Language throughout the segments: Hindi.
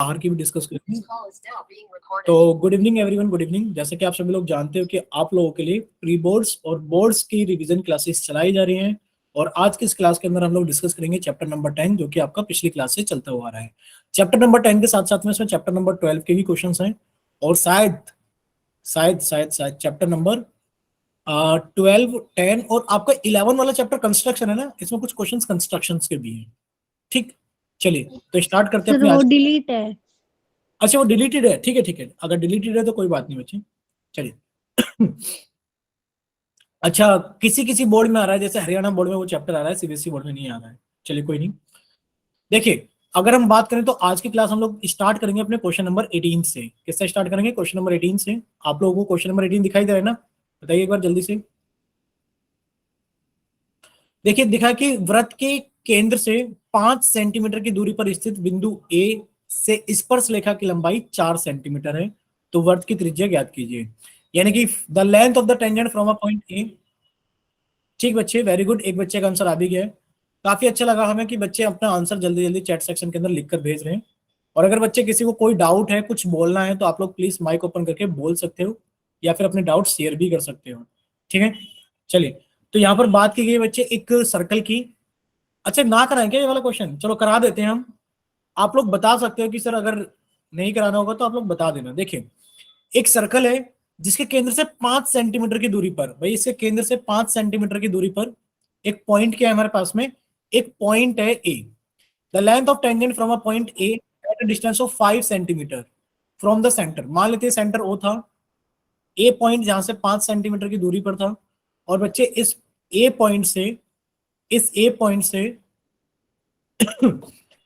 बाहर की भी डिस्कस करेंगे। तो good evening everyone, good evening. जैसे कि आप सभी लोग जानते हो कि आप लोगों के लिए प्री बोर्ड्स और बोर्ड्स की रिवीजन क्लासेस चलाई जा रही हैं, और आज की इस क्लास के अंदर हम लोग डिस्कस करेंगे चैप्टर नंबर 10, जो कि आपका पिछली क्लास से चलता हुआ आ रहा है। चैप्टर नंबर 10 के साथ साथ में इसमें चैप्टर नंबर 12 के भी क्वेश्चन हैं, और शायद शायद शायद शायद चैप्टर नंबर 12, 10 और आपका 11 वाला चैप्टर कंस्ट्रक्शन है ना, इसमें कुछ क्वेश्चन कंस्ट्रक्शन के भी हैं। ठीक, चलिए तो स्टार्ट करते हैं सर अपनी वो आज। डिलीट है। अच्छा, वो डिलीटेड है, ठीक है ठीक है, अगर डिलीटेड है तो कोई बात नहीं बच्चे, चलिए। अच्छा, किसी किसी बोर्ड में आ रहा है, जैसे हरियाणा बोर्ड में वो चैप्टर आ रहा है, सीबीएसई बोर्ड में नहीं आ रहा है। चलिए कोई नहीं। देखिए, अगर हम बात करें तो आज की क्लास हम लोग स्टार्ट करेंगे अपने क्वेश्चन नंबर 18 से। किससे स्टार्ट करेंगे? क्वेश्चन नंबर 18 से। आप लोगों को क्वेश्चन नंबर 18 दिखाई दे रहा है ना? बताइए एक बार जल्दी से। देखिए, दिखा कि वृत्त के केंद्र से 5 सेंटीमीटर की दूरी पर स्थित बिंदु ए से स्पर्श रेखा की लंबाई 4 सेंटीमीटर है, तो वृत्त की त्रिज्या ज्ञात कीजिए। यानी कि the length of the tangent from a point ए। ठीक बच्चे, वेरी गुड, एक बच्चे का आंसर आ भी गया है। काफी अच्छा लगा हमें कि बच्चे अपना आंसर जल्दी जल्दी चैट सेक्शन के अंदर लिखकर भेज रहे हैं। और अगर बच्चे किसी को कोई डाउट है, कुछ बोलना है, तो आप लोग प्लीज माइक ओपन करके बोल सकते हो, या फिर अपने डाउट शेयर भी कर सकते हो। ठीक है, चलिए। तो यहाँ पर बात की गई है बच्चे एक सर्कल की। अच्छा, ना कराएं क्या ये वाला क्वेश्चन? चलो करा देते हैं हम। आप लोग बता सकते हो कि सर अगर नहीं कराना होगा तो आप लोग बता देना। देखिए, एक सर्कल है जिसके केंद्र से 5 सेंटीमीटर की दूरी पर, भाई इसके केंद्र से 5 सेंटीमीटर की दूरी पर एक पॉइंट क्या है हमारे पास में? एक पॉइंट है A. The length of tangent from a point A at a distance of 5 centimetre from the centre. मान लेते हैं सेंटर ओ था, ए पॉइंट जहां से 5 सेंटीमीटर की दूरी पर था, और बच्चे ए पॉइंट से इस ए पॉइंट से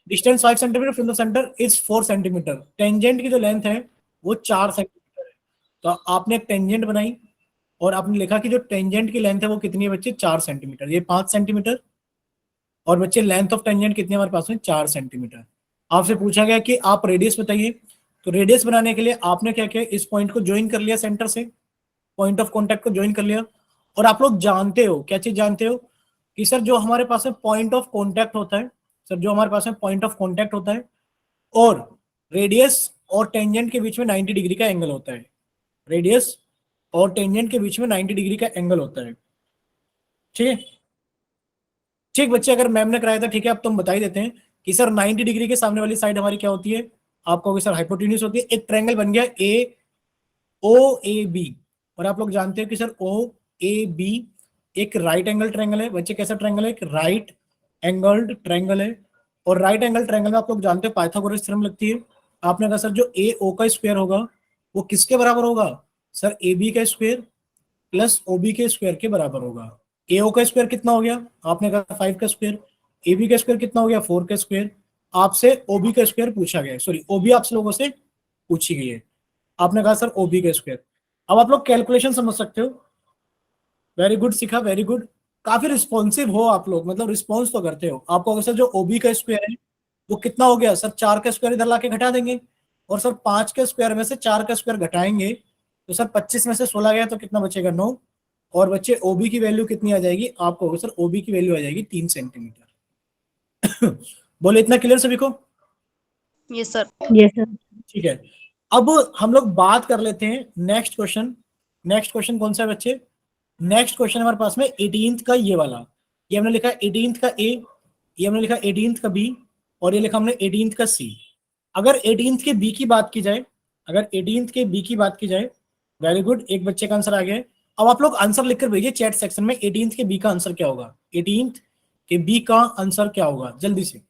distance 5 centimetre from the centre is 4 centimetre. Tangent की जो लेंथ है वो 4 सेंटीमीटर है। तो आपने एक टेंजेंट बनाई, और आपने लिखा कि जो टेंजेंट की लेंथ है वो कितनी है बच्चे? 4 सेंटीमीटर। ये 5 सेंटीमीटर, और बच्चे लेंथ ऑफ टेंजेंट कितनी है हमारे पास में? 4 सेंटीमीटर। आपसे पूछा गया कि आप रेडियस बताइए। तो रेडियस बनाने के लिए आपने क्या किया? इस पॉइंट को ज्वाइन कर लिया सेंटर से, पॉइंट ऑफ कॉन्टेक्ट को ज्वाइन कर लिया। और आप लोग जानते हो, क्या चीज जानते हो? कि सर जो हमारे पास में पॉइंट ऑफ कॉन्टेक्ट होता है, सर जो हमारे पास में पॉइंट ऑफ कॉन्टेक्ट होता है, और रेडियस और टेंजेंट के बीच में 90 डिग्री का एंगल होता है। रेडियस और टेंजेंट के बीच में 90 डिग्री का एंगल होता है। ठीक है, ठीक बच्चे, अगर मैम ने कराया था ठीक है, अब तुम बता ही देते हैं कि सर 90 डिग्री के सामने वाली साइड हमारी क्या होती है? आपको सर हाइपोटेन्यूज होती है। एक ट्रायंगल बन गया ए ओ ए बी, और आप लोग जानते हो कि सर ओ ए बी एक राइट एंगल ट्रायंगल है। बच्चे कैसा ट्रायंगल है? एक राइट एंगल्ड ट्रायंगल है। और राइट एंगल ट्रायंगल में आप लोग जानते हो पाइथागोरस थ्योरम लगती है। आपने कहा सर जो ए ओ का स्क्वायर होगा वो किसके बराबर होगा? सर ए बी का स्क्वायर प्लस ओ बी के स्क्वायर के बराबर होगा। ए ओ का स्क्वायर कितना हो गया? आपने कहा 5 का स्क्वायर। ए बी का स्क्वायर कितना हो गया? 4 का स्क्वायर। आपसे ओ बी का स्क्वायर पूछा गया है, सॉरी ओ बी आप लोगों से पूछी गई है। आपने कहा सर ओ बी का स्क्वायर। अब आप लोग कैलकुलेशन समझ सकते हो। वेरी गुड सीखा, वेरी गुड। काफी रिस्पॉन्सिव हो आप लोग, मतलब रिस्पॉन्स तो करते हो। आपको अगर सर जो ओबी का स्क्वायर है वो कितना हो गया? सर 4 का स्क्वायर इधर लाके घटा देंगे, और सर 5 के स्क्वायर में से 4 का स्क्वायर घटाएंगे, तो सर 25 में से 16 गया तो कितना बचेगा? 9। और बच्चे ओबी की वैल्यू कितनी आ जाएगी आपको? सर ओबी की वैल्यू आ जाएगी 3 सेंटीमीटर। बोले इतना क्लियर सभी को? Yes sir. Yes sir. ठीक है, अब हम लोग बात कर लेते हैं नेक्स्ट क्वेश्चन। नेक्स्ट क्वेश्चन कौन सा है बच्चे? नेक्स्ट क्वेश्चन हमारे पास में 18th का ये वाला। ये हमने लिखा 18th का ए, ये हमने लिखा 18th का बी, और ये लिखा हमने 18th का सी। अगर 18th के बी की बात की जाए, अगर 18th के बी की बात की जाए, वेरी गुड, एक बच्चे का आंसर आ गया है। अब आप लोग आंसर लिखकर भेजिए चैट सेक्शन में, 18th के बी का आंसर क्या होगा? 18th के बी का आंसर क्या होगा जल्दी से।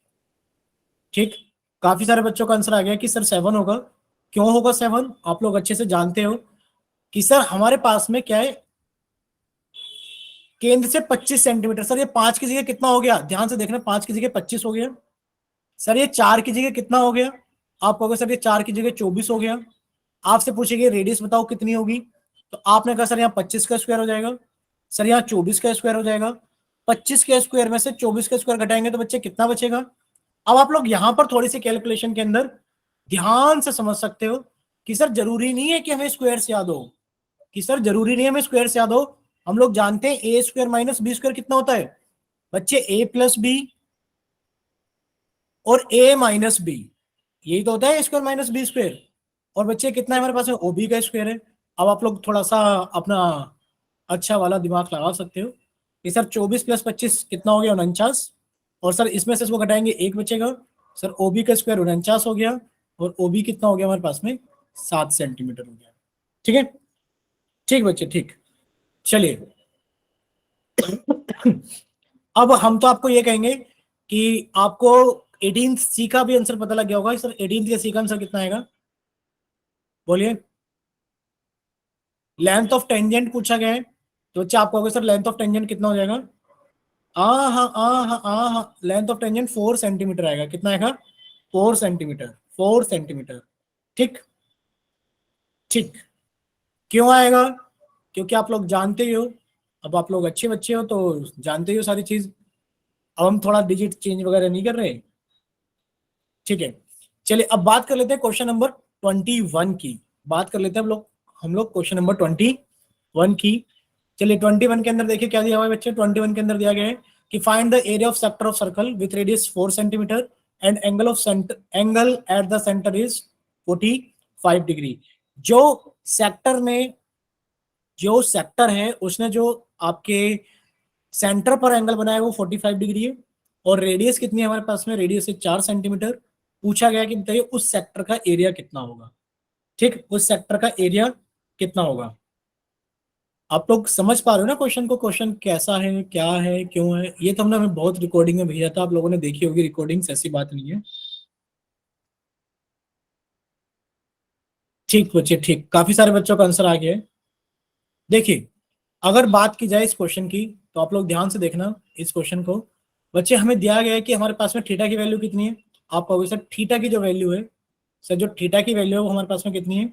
ठीक, काफी सारे बच्चों का आंसर आ गया कि सर 7 होगा। क्यों होगा 7? आप लोग अच्छे से जानते हो कि सर हमारे पास में क्या है, केंद्र से 25 सेंटीमीटर। सर ये 5 की जगह कितना हो गया? ध्यान से देखना, 5 की जगह 25 हो गया। सर ये 4 की जगह कितना हो गया? आप कहोगे सर ये 4 की जगह 24 हो गया। आपसे पूछेंगे रेडियस बताओ कितनी होगी, तो आपने कहा सर यहाँ 25 का स्क्वायर हो जाएगा। सर यहाँ 24 का स्क्वायर हो जाएगा। 25 के स्क्वायर में से 24 का स्क्वायर घटाएंगे तो बच्चे कितना बचेगा? अब आप लोग यहां पर थोड़ी सी कैलकुलेशन के अंदर ध्यान से समझ सकते हो कि सर जरूरी नहीं है कि हमें स्क्वायर से याद हो, कि सर जरूरी नहीं है हमें स्क्वायर से याद हो। हम लोग जानते हैं ए स्क्वायर माइनस बी स्क्वायर कितना होता है बच्चे? ए प्लस बी और ए माइनस बी। यही तो होता है स्क्वायर माइनस बी स्क्वायर। और बच्चे कितना है हमारे पास में, ओबी का स्क्वायर है। अब आप लोग थोड़ा सा अपना अच्छा वाला दिमाग लगा सकते हो कि सर 24 + 25 कितना हो गया, 49। और सर इसमें से इसको घटाएंगे एक बचेगा। सर ओबी का स्क्वायर 49 हो गया, और ओबी कितना हो गया हमारे पास में, 7 सेंटीमीटर हो गया। ठीक है, ठीक बच्चे, ठीक। चलिए अब हम तो आपको ये कहेंगे कि आपको 18 सी का भी आंसर पता लग गया होगा। सर 18 का सी का आंसर कितना आएगा, बोलिए। लेंथ ऑफ टेंजेंट पूछा गया है, तो बच्चा आप कहोगे सर लेंथ ऑफ टेंजेंट कितना हो जाएगा। हाँ, लेंथ ऑफ टेंजेंट 4 सेंटीमीटर आएगा। कितना आएगा, 4 सेंटीमीटर, 4 सेंटीमीटर। ठीक, ठीक। क्यों आएगा, क्योंकि आप लोग जानते ही हो, अब आप लोग अच्छे बच्चे हो तो जानते ही हो सारी चीज। अब हम थोड़ा डिजिट चेंज वगैरह नहीं कर रहे। ठीक है, चलिए अब बात कर लेते हैं क्वेश्चन नंबर 21 की। बात कर लेते हैं हम लोग क्वेश्चन नंबर 21 की। चलिए 21 के अंदर देखिए क्या दिया हुआ है बच्चे। 21 के अंदर दिया गया है कि find the area of sector of circle with radius 4 centimetre and angle at the centre is 45 degree. जो सेक्टर में, जो सेक्टर है उसने जो आपके सेंटर पर एंगल बनाया है वो 45 डिग्री है। और रेडियस कितनी है हमारे पास में, रेडियस है 4 सेंटीमीटर। पूछा गया कि बताइए उस सेक्टर का एरिया कितना होगा। ठीक, उस सेक्टर का एरिया कितना होगा। आप लोग समझ पा रहे हो ना क्वेश्चन को, क्वेश्चन कैसा है, क्या है, क्यों है। ये तो हमने हमें बहुत रिकॉर्डिंग में भेजा था, आप लोगों ने देखी होगी रिकॉर्डिंग्स, ऐसी बात नहीं है। ठीक बच्चे, ठीक। काफी सारे बच्चों का आंसर आ गया है। देखिए अगर बात की जाए इस क्वेश्चन की, तो आप लोग ध्यान से देखना इस क्वेश्चन को। बच्चे हमें दिया गया है कि हमारे पास में थीटा की वैल्यू कितनी है। आप कहोगे सर थीटा की जो वैल्यू है, सर जो थीटा की वैल्यू है वो हमारे पास में कितनी है,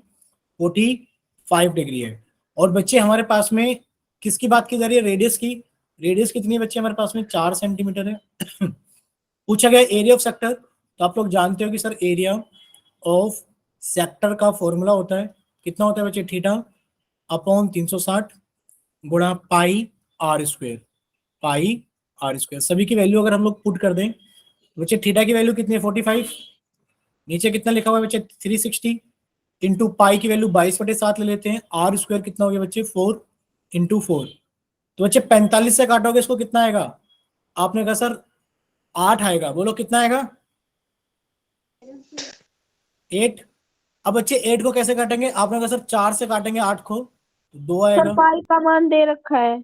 45 डिग्री है। और बच्चे हमारे पास में किसकी बात की जा रही है, रेडियस की। रेडियस कितनी है बच्चे हमारे पास में, 4 सेंटीमीटर है। पूछा गया एरिया ऑफ सेक्टर, तो आप लोग जानते हो कि सर एरिया ऑफ सेक्टर का फॉर्मूला होता है, कितना होता है बच्चे, थीटा अपॉन 360 गुणा pi r square, pi r square. सभी की वैल्यू अगर हम लोग पुट कर दें, बच्चे थीटा की वैल्यू कितनी है, 45। नीचे कितना लिखा हुआ है बच्चे, 360 इंटू पाई की वैल्यू 22/7 ले लेते हैं। आर स्क्वायर कितना हो गया बच्चे, 4 × 4। तो बच्चे 45 से काटोगे इसको कितना आएगा, आपने कहा सर 8 आएगा। बोलो कितना आएगा, 8। अब बच्चे 8 को कैसे काटेंगे, आपने कहा सर 4 से काटेंगे 8 को, तो 2 सर आएगा। पाई का मान दे रखा है।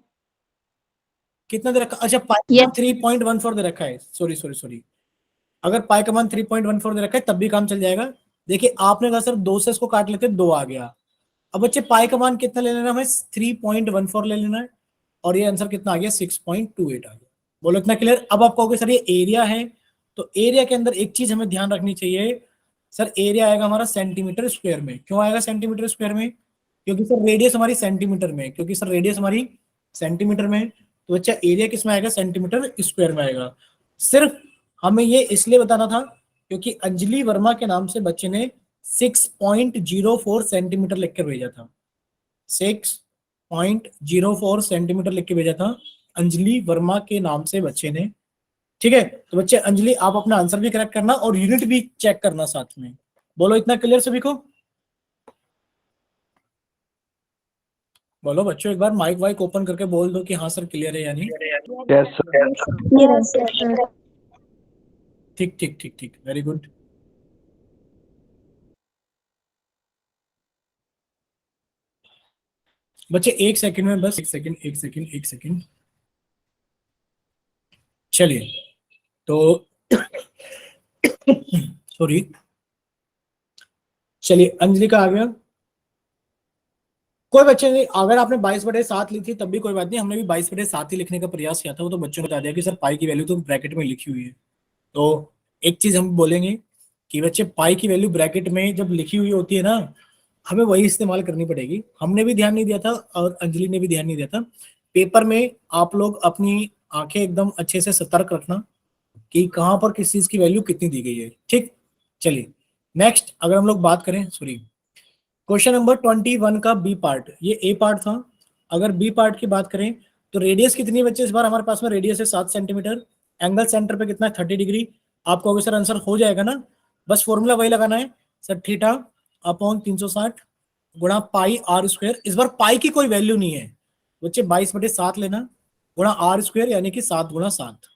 कितना दे रखा, अच्छा पाई का 3.14 दे रखा है। सॉरी सॉरी सॉरी, अगर पाई का मान 3.14 दे रखा है तब भी काम चल जाएगा। देखिए आपने कहा सर 2 से इसको काट लेते, 2 आ गया। अब बच्चे पाई का मान कितना ले लेना है हमें, 3.14 ले लेना है। और ये आंसर कितना आ गया, 6.28 आ गया। बोलो इतना क्लियर। अब आप कहोगे सर ये एरिया है, तो एरिया के अंदर एक चीज हमें ध्यान रखनी चाहिए, सर एरिया आएगा हमारा सेंटीमीटर स्क्वायर में। क्यों आएगा सेंटीमीटर स्क्वायर में, क्योंकि सर रेडियस हमारी सेंटीमीटर में है, क्योंकि सर रेडियस हमारी सेंटीमीटर में है। तो बच्चा एरिया किस में आएगा, सेंटीमीटर स्क्वायर में आएगा। सिर्फ हमें ये इसलिए बताना था क्योंकि अंजलि वर्मा के नाम से बच्चे ने 6.04 सेंटीमीटर लिख कर भेजा था, 6.04 सेंटीमीटर लिख के भेजा था अंजलि वर्मा के नाम से बच्चे ने। ठीक है, तो बच्चे अंजलि आप अपना आंसर भी करेक्ट करना और यूनिट भी चेक करना साथ में। बोलो इतना क्लियर सभी को, बोलो बच्चों एक बार माइक वाइक ओपन करके बोल दो कि हाँ सर क्लियर है या नहीं। Yes sir. ठीक ठीक ठीक ठीक, वेरी गुड। बच्चे एक सेकंड में, बस एक सेकंड, एक सेकंड, एक सेकंड। चलिए तो सॉरी, चलिए अंजलि का आ गया। कोई बच्चे नहीं, अगर आपने 22/7 ली थी तब भी कोई बात नहीं, हमने भी 22/7 ही लिखने का प्रयास किया था। वो तो बच्चों को बता दिया कि सर पाई की वैल्यू तो ब्रैकेट में लिखी हुई है। तो एक चीज हम बोलेंगे कि बच्चे पाई की वैल्यू ब्रैकेट में जब लिखी हुई होती है ना, हमें वही इस्तेमाल करनी पड़ेगी। हमने भी ध्यान नहीं दिया था और अंजलि ने भी ध्यान नहीं दिया था। पेपर में आप लोग अपनी आंखें एकदम अच्छे से सतर्क रखना कि कहाँ पर किस चीज की वैल्यू कितनी दी गई है। ठीक, चलिए नेक्स्ट अगर हम लोग बात करें, सॉरी, क्वेश्चन नंबर 21 का बी पार्ट, ये ए पार्ट था। अगर बी पार्ट की बात करें तो रेडियस कितनी है बच्चे, इस बार हमारे पास में रेडियस है 7 सेंटीमीटर। एंगल सेंटर पे कितना है, 30 डिग्री। आप कहोगे सर आंसर हो जाएगा ना, बस फॉर्मूला वही लगाना है सर, थीटा अपॉन 360 गुणा पाई आर स्क्वायर। इस बार पाई की कोई वैल्यू नहीं है बच्चे, 22/7 लेना गुणा आर स्क्वायर यानी कि 7 × 7।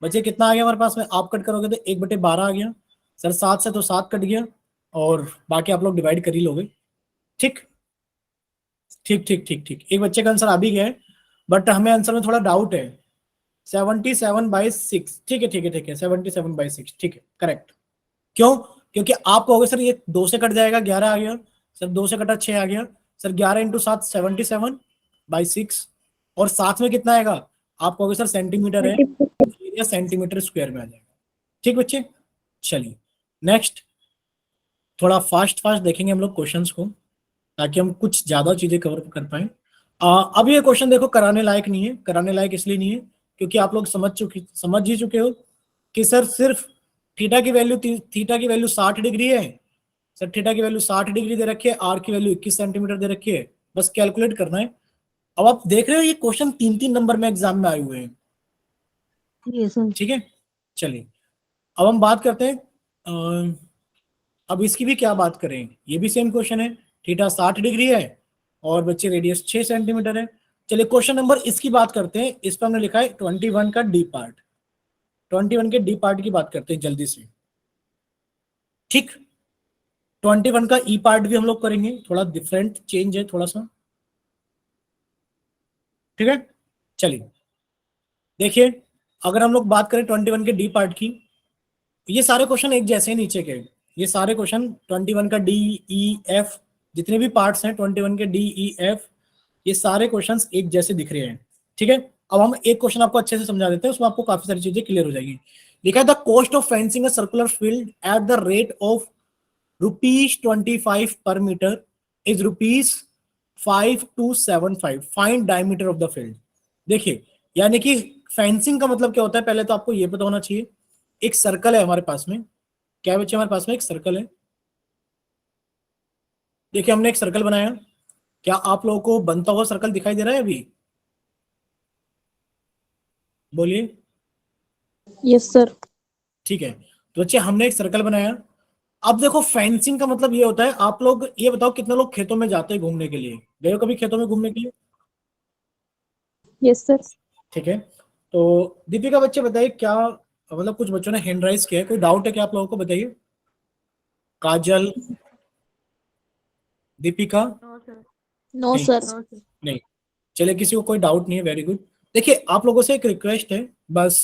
बच्चे कितना आ गया हमारे पास में, आप कट करोगे तो 1/12 आ गया सर, 7 से तो 7 कट गया और बाकी आप लोग डिवाइड कर ही लोगे। ठीक ठीक ठीक ठीक ठीक, एक बच्चे का आंसर आ भी गया है, बट हमें आंसर में थोड़ा डाउट है। 77/6, ठीक है ठीक है ठीक है, 77/6, ठीक है करेक्ट। क्यों? क्योंकि आप कहोगे सर ये 2 से कट जाएगा, 11 आ गया सर, 2 से कटा 6 आ गया सर, 11 × 7 77/6, और साथ में कितना आएगा, आप कहोगे सर सेंटीमीटर है, एरिया सेंटीमीटर स्क्वायर में आ जाएगा। ठीक बच्चे, चलिए नेक्स्ट, थोड़ा फास्ट फास्ट देखेंगे हम लोग क्वेश्चंस को ताकि हम कुछ ज्यादा चीजें कवर कर पाए। अब ये क्वेश्चन देखो कराने लायक नहीं है, कराने लायक इसलिए नहीं है क्योंकि आप लोग समझ ही चुके हो कि सर सिर्फ थीटा की वैल्यू 60 डिग्री है सर, थीटा की वैल्यू 60 डिग्री दे रखी है, आर की वैल्यू 21 सेंटीमीटर दे रखी है, बस कैलकुलेट करना है। अब आप देख रहे हो ये क्वेश्चन 3-3 नंबर में एग्जाम में आए हुए हैं। ठीक है, चलिए अब हम बात करते हैं, अब इसकी भी क्या बात करें, ये भी सेम क्वेश्चन है, थीटा 60 डिग्री है और बच्चे रेडियस 6 सेंटीमीटर है। चलिए क्वेश्चन नंबर इसकी बात करते हैं, इस पर हमने लिखा है 21 का डी पार्ट, 21 के डी पार्ट की बात करते हैं जल्दी से। ठीक, 21 का ई पार्ट भी हम लोग करेंगे, थोड़ा डिफरेंट चेंज है थोड़ा सा। ठीक है, चलिए देखिए, अगर हम लोग बात करें 21 के डी पार्ट की, ये सारे क्वेश्चन एक जैसे हैं नीचे के, ये सारे क्वेश्चन 21 का डी ई एफ, जितने भी पार्ट्स हैं 21 के डी ई एफ, ये सारे क्वेश्चंस एक जैसे दिख रहे हैं। ठीक है, अब हम एक क्वेश्चन आपको अच्छे से समझा देते हैं, उसमें आपको काफी सारी चीजें क्लियर हो जाएगी। लिखा है the cost of fencing a circular field at the rate of ₹25 per metre is ₹5275, find diameter of the field. देखिए, यानी कि फेंसिंग का मतलब क्या होता है, पहले तो आपको ये पता होना चाहिए, एक सर्कल है हमारे पास में, क्या बच्चे हमारे पास में एक सर्कल है। देखिए हमने एक सर्कल बनाया, क्या आप लोगों को बनता हुआ सर्कल दिखाई दे रहा है अभी, बोलिए। Yes sir. ठीक है, तो बच्चे हमने एक सर्कल बनाया। अब देखो फेंसिंग का मतलब ये होता है, आप लोग ये बताओ कितने लोग खेतों में जाते हैं घूमने के लिए, गए हो कभी खेतों में घूमने के लिए? Yes sir. ठीक है, तो दीपिका बच्चे बताइए, क्या मतलब कुछ बच्चों ने हैंड राइज किया है, कोई डाउट है क्या आप लोगों को, बताइए। काजल, दीपिका, नो नहीं सर। नहीं, चलिए किसी को कोई डाउट नहीं है, वेरी गुड। देखिए आप लोगों से एक रिक्वेस्ट है बस,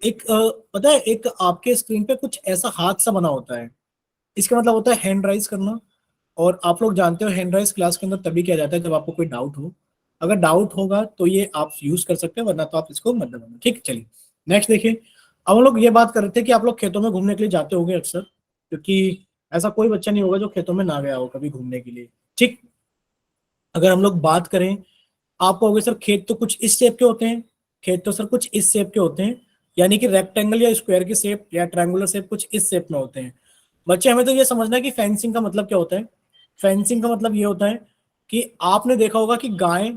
एक पता है, एक आपके स्क्रीन पे कुछ ऐसा हाथ सा बना होता है, इसका मतलब होता है हैंड राइज करना, और आप लोग जानते हो हैंड राइज क्लास के अंदर तभी किया जाता है जब आपको कोई डाउट हो। अगर डाउट होगा तो ये आप यूज कर सकते हैं, वरना तो आप इसको मत दबाना। ठीक, चलिए नेक्स्ट देखिए, अब हम लोग ये बात कर रहे थे कि आप लोग खेतों में घूमने के लिए जाते होंगे अक्सर, क्योंकि ऐसा कोई बच्चा नहीं होगा जो खेतों में ना गया हो कभी घूमने के लिए। ठीक, अगर हम लोग बात करें, आप कहोगे सर खेत तो कुछ इस शेप के होते हैं, खेत तो सर कुछ इस शेप के होते हैं, यानी कि रेक्टेंगल या स्क्वायर की शेप या ट्रायंगुलर शेप कुछ इस शेप में होते हैं। बच्चे हमें तो ये समझना है कि फेंसिंग का मतलब क्या होता है। फेंसिंग का मतलब ये होता है कि आपने देखा होगा कि गाय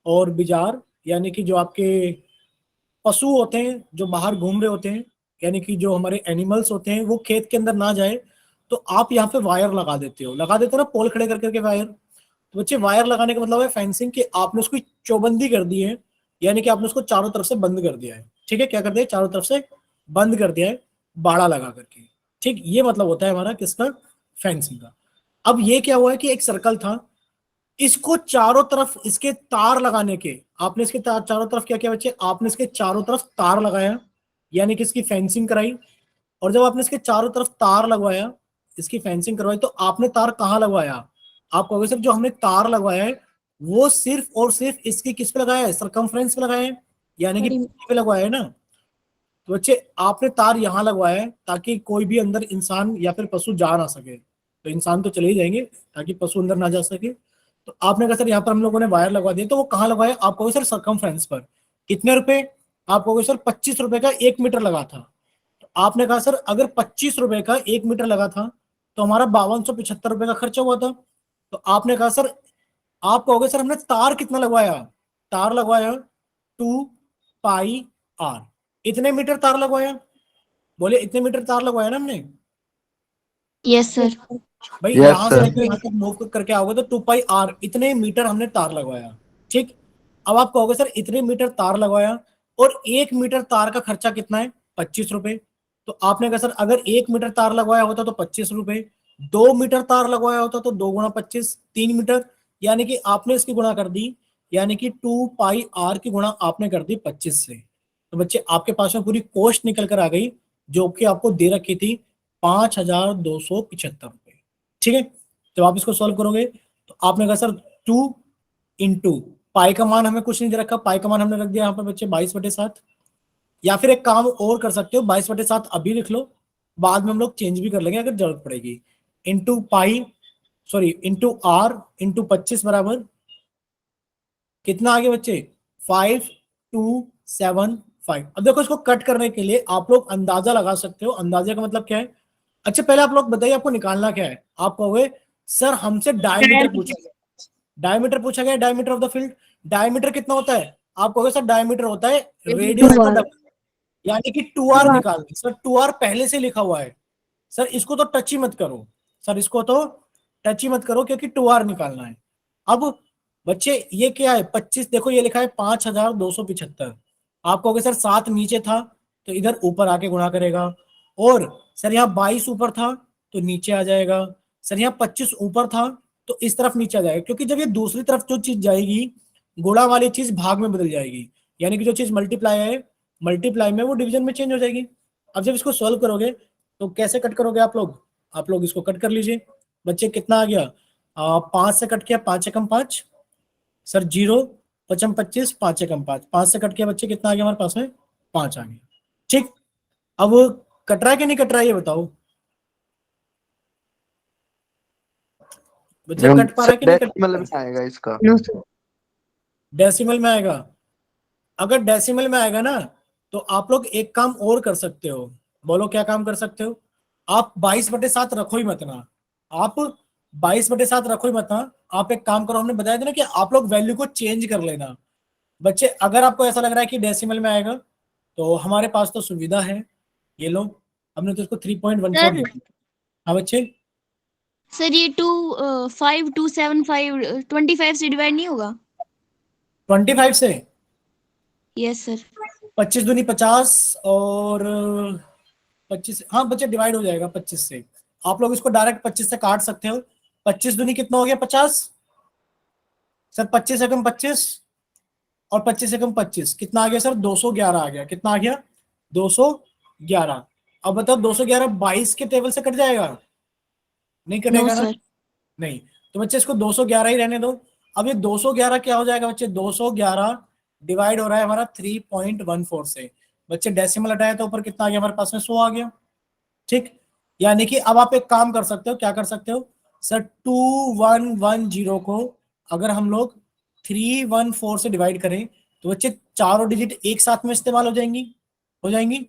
और बिजार, यानी कि जो आपके पशु होते हैं जो बाहर घूम रहे होते हैं, यानी कि जो हमारे एनिमल्स होते हैं, वो खेत के अंदर ना जाए, तो आप यहाँ पे वायर लगा देते हो ना, पोल खड़े कर करके वायर। तो बच्चे वायर लगाने का मतलब है फेंसिंग, कि आपने उसकी चौबंदी कर दी है, यानी कि आपने उसको चारों तरफ से बंद कर दिया है। ठीक है, क्या कर दिया, चारों तरफ से बंद कर दिया है, बाड़ा लगा करके। ठीक, ये मतलब होता है हमारा किसका, फेंसिंग का। अब ये क्या हुआ है कि एक सर्कल था, इसको चारों तरफ इसके तार लगाने के, आपने इसके चारों तरफ क्या किया बच्चे, आपने इसके चारों तरफ तार लगाया, यानी कि इसकी फेंसिंग कराई। और जब आपने इसके चारों तरफ तार लगवाया, इसकी फेंसिंग करवाई, तो आपने तार कहाँ लगवाया, आप कहोगे सर जो हमने तार लगवाया है वो सिर्फ और सिर्फ इसकी किस पे लगाया है, सरकमफ्रेंस पे लगाया है, यानी कि पट्टी पे लगवाया है ना। तो बच्चे आपने तार यहाँ लगवाया है ताकि कोई भी अंदर इंसान या फिर पशु जा ना सके, तो इंसान तो चले ही जाएंगे, ताकि पशु अंदर ना जा सके। तो आपने कहा सर यहाँ पर हम लोगों ने वायर लगवा दिया, तो वो कहाँ लगवाया, आप कहोगे सर सरकमफ्रेंस पर। कितने रुपए, आप कहोगे सर 25 रुपए का 1 मीटर लगा था। तो आपने कहा सर अगर 25 रुपए का 1 मीटर लगा था तो हमारा 5275 रुपए का खर्चा हुआ था। तो आपने कहा सर, आप कहोगे सर हमने तार कितना लगवाया, तार लगवाया 2 पाई आर, इतने मीटर तार लगवाया, बोले इतने मीटर तार लगवाया ना हमने। Yes sir. भाई Yes, यहाँ से sir. लेकर यहाँ तक मूव करके आओगे तो 2 पाई r इतने मीटर हमने तार लगवाया। ठीक, अब आप कहोगे सर इतने मीटर तार लगवाया और 1 मीटर तार का खर्चा कितना है, 25 रुपए। तो आपने कहा सर अगर 1 मीटर तार लगवाया होता तो 25 रुपए, 2 मीटर तार लगवाया होता तो 2 गुणा 25, 3 मीटर, यानी कि आपने इसकी गुणा कर दी, यानी कि 2 पाई r की गुणा आपने कर दी 25 से। तो बच्चे आपके पास में पूरी कॉस्ट निकल कर आ गई जो कि आपको दे रखी थी 5275 रुपए। ठीक है, जब आप इसको सॉल्व करोगे तो आपने कहा सर 2 इंटू पाई का मान हमें कुछ नहीं दे रखा, पाई का मान हमने रख दिया यहाँ पर बच्चे 22/7। या फिर एक काम और कर सकते हो, 22/7 अभी लिख लो, बाद में हम लोग चेंज भी कर लेंगे अगर जरूरत पड़ेगी। इंटू आर इंटू 25 बराबर कितना आगे बच्चे, 5275। अब देखो इसको कट करने के लिए आप लोग अंदाजा लगा सकते हो। अंदाजे का मतलब क्या है, अच्छा पहले आप लोग बताइए आपको निकालना क्या है। आप कहोगे सर हमसे डायमीटर पूछा गया, डायमीटर पूछा गया, diameter of the field. Diameter कितना होता है, आप कहोगे सर डायमीटर होता है रेडियस का डबल, यानी कि 2r निकालना। सर 2r पहले से लिखा हुआ है, सर इसको तो टच ही मत करो, सर इसको तो टच ही मत करो क्योंकि 2r निकालना है। अब बच्चे ये क्या है, 25, देखो ये लिखा है 5275। आप कहोगे सर 7 नीचे था तो इधर ऊपर आके गुणा करेगा, और सर यहाँ 22 ऊपर था तो नीचे आ जाएगा, सर यहाँ 25 ऊपर था तो इस तरफ नीचे आ जाएगा, क्योंकि जब ये दूसरी तरफ जो चीज जाएगी गुणा वाली चीज भाग में बदल जाएगी, यानी कि जो चीज मल्टीप्लाई है मल्टीप्लाई में वो डिवीजन में चेंज हो जाएगी। अब जब इसको सॉल्व करोगे तो कैसे कट करोगे आप लोग इसको कट कर लीजिए बच्चे। कितना आ गया, 5 से कट किया, 5 एकम 5, सर 0, 5 25, 5 एकम 5, 5 से कट किया बच्चे कितना आ गया हमारे पास में, 5 आ गया। ठीक, अब कट रहा है कि नहीं कट रहा है ये बताओ बच्चे, कट पा रहा है कि नहीं कट पा डेसिमल रहा में है? आएगा इसका। No sir. डेसिमल में आएगा। अगर डेसिमल में आएगा ना तो आप लोग एक काम और कर सकते हो, बोलो क्या काम कर सकते हो। आप 22/7 रखो ही मत ना, आप 22/7 रखो ही मत ना, आप एक काम करो, हमने बताया था ना कि आप लोग वैल्यू को चेंज कर लेना। बच्चे अगर आपको ऐसा लग रहा है कि डेसिमल में आएगा तो हमारे पास तो सुविधा है, ये लो हमने तो इसको 3.14 लिखा। हाँ बच्चे, सर ये 5275 25 से डिवाइड नहीं होगा? 25 से यस सर। 25 दूनी 50 और 25, हाँ बच्चे डिवाइड हो जाएगा 25 से। आप लोग इसको डायरेक्ट 25 से काट सकते हो। 25 दूनी कितना हो गया 50, सर 25 एकम 25 और 25 एकम 25 कितना आ गया सर, 211 आ गया। कितना आ गया, 211। अब बताओ 211 22 के टेबल से कट जाएगा, नहीं नो कटेगा ना, सर। नहीं। तो बच्चे इसको 211 ही रहने दो। अब ये 211 क्या हो जाएगा बच्चे, 211 डिवाइड हो रहा है हमारा 3.14 से। बच्चे डेसिमल हटाया तो ऊपर कितना आ गया हमारे पास में, 100 आ गया। ठीक, यानी कि अब आप एक काम कर सकते हो, क्या कर सकते हो सर, 2110 को अगर हम लोग 314 से डिवाइड करें तो बच्चे चारों डिजिट एक साथ में इस्तेमाल हो जाएंगी।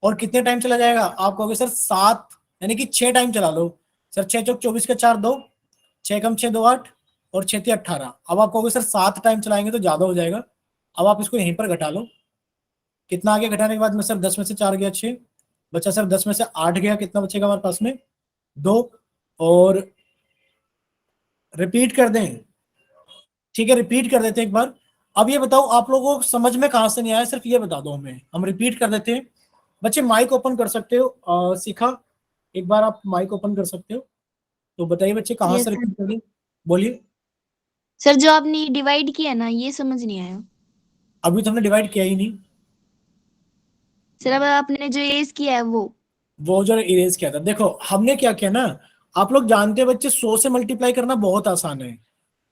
और कितने टाइम चला जाएगा, आप कहोगे सर 7, यानी कि 6 टाइम चला लो। सर 6 चौक 24 के 4 2, 6 कम 6 2 8 और 6 3 18। अब आप कहोगे सर 7 टाइम चलाएंगे तो ज्यादा हो जाएगा। अब आप इसको यहीं पर घटा लो, कितना आगे घटाने के बाद में सर 10 में से 4 गया 6, बच्चा सर 10 में से 8 गया, कितना बचेगा हमारे पास में 2, और रिपीट कर दें। ठीक है, रिपीट कर देते हैं एक बार। अब ये बताओ आप लोगों को समझ में कहां से नहीं आया, सिर्फ ये बता दो हमें, हम रिपीट कर देते हैं। बच्चे माइक ओपन कर सकते हो, सीखा एक बार आप माइक ओपन कर सकते हो, तो बताइए बच्चे कहां Yes, से sir. रिपीट करें, बोलिए। सर जो आपने डिवाइड किया ना ये समझ नहीं आया। अभी तो हमने डिवाइड किया ही नहीं, सर अब आपने जो एज किया है वो जो इरेज किया था। देखो हमने क्या किया ना, आप लोग जानते हैं बच्चे 100 से मल्टीप्लाई करना बहुत आसान है।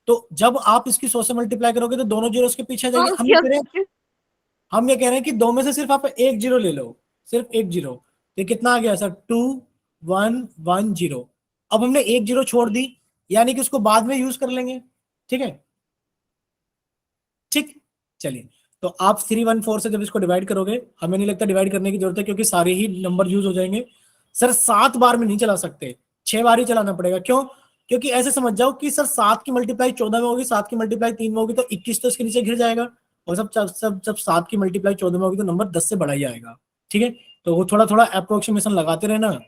तो जब आप इसकी 100 से मल्टीप्लाई करोगे तो दोनों जीरो के पीछे आ जाएंगे। हम ये कह रहे हैं कि दो में से सिर्फ आप एक जीरो ले लो, सिर्फ एक जीरो। तो कितना आ गया सर, 2110। अब हमने एक जीरो छोड़ दी, यानी कि उसको बाद में यूज कर लेंगे। ठीक है, ठीक, चलिए। तो आप 314 से जब इसको डिवाइड करोगे, हमें नहीं लगता डिवाइड करने की जरूरत है क्योंकि सारे ही नंबर यूज हो जाएंगे। सर 7 बार में नहीं चला सकते, 6 बार ही चलाना पड़ेगा। क्यों, क्योंकि ऐसे समझ जाओ कि सर 7 की मल्टीप्लाई 14 में होगी, 7 की मल्टीप्लाई 3 में होगी तो 21 तो इसके नीचे घिर जाएगा। और जब 7 की मल्टीप्लाई 14 में होगी तो नंबर 10 से बड़ा ही आएगा। ठीक है, तो वो थोड़ा थोड़ा अप्रोक्सीमेशन लगाते रहना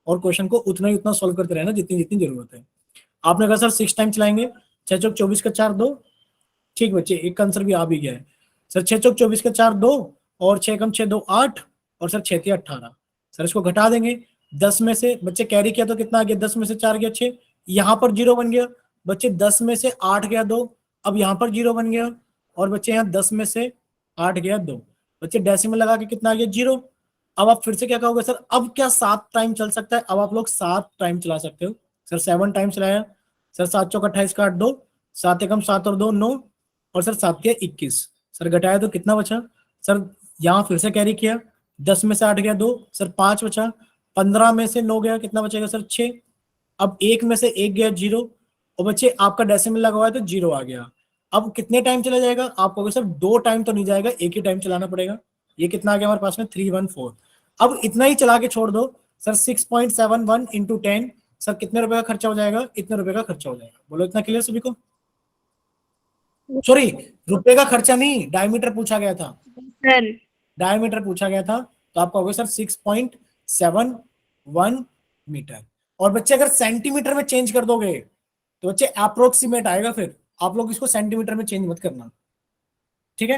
और क्वेश्चन को उतना ही उतना सॉल्व करते रहना जितनी जितनी जरूरत है। आपने कहा सर 6 टाइम चलाएंगे, 6 चौक 24 का 4 2। ठीक बच्चे, एक का आंसर भी आ भी गया है सर। 6 चौक 24 का 4 2 और 6 कम 6 2 8 और सर 6 3 18। सर इसको घटा देंगे 10 में से, बच्चे कैरी किया तो कितना आ गया, 10 में से 4 गया 6, यहाँ पर 0 बन गया बच्चे, 10 में से 8 गया 2, अब यहाँ पर 0 बन गया, और बच्चे यहाँ 10 में से 8 गया 2, बच्चे डेसिमल लगा के कितना आ गया 0। अब आप फिर से क्या कहोगे सर, अब क्या 7 टाइम चल सकता है, अब आप लोग 7 टाइम चला सकते हो सर। 7 टाइम चलाया सर, 7 चौक 28 का 8 2, 7 एकम 7 और 2 9, और सर 7 के 21। सर घटाया तो कितना बचा सर, यहाँ फिर से कैरी किया, 10 में से 8 गया 2, सर 5 बचा, 15 में से 9 गया, कितना बचेगा सर 6, अब 1 में से 1 गया 0, और बच्चे आपका डेसिमल लगा हुआ है तो 0 आ गया। अब कितने टाइम चला जाएगा, आप कहोगे सर 2 टाइम तो नहीं जाएगा, एक ही टाइम चलाना पड़ेगा। ये कितना आ गया हमारे पास में 314। अब इतना ही चला के छोड़ दो सर, 6.71 इंटू 10, सर कितने रुपए का खर्चा हो जाएगा, इतने रुपए का खर्चा हो जाएगा। बोलो इतना क्लियर सभी को? सॉरी, रुपए का खर्चा नहीं, डायमीटर पूछा गया था, सर डायमीटर पूछा गया था, तो आपका होगा सर 6.71 मीटर। और बच्चे अगर सेंटीमीटर में चेंज कर दोगे तो बच्चे अप्रोक्सीमेट आएगा, फिर आप लोग इसको सेंटीमीटर में चेंज मत करना, ठीक है?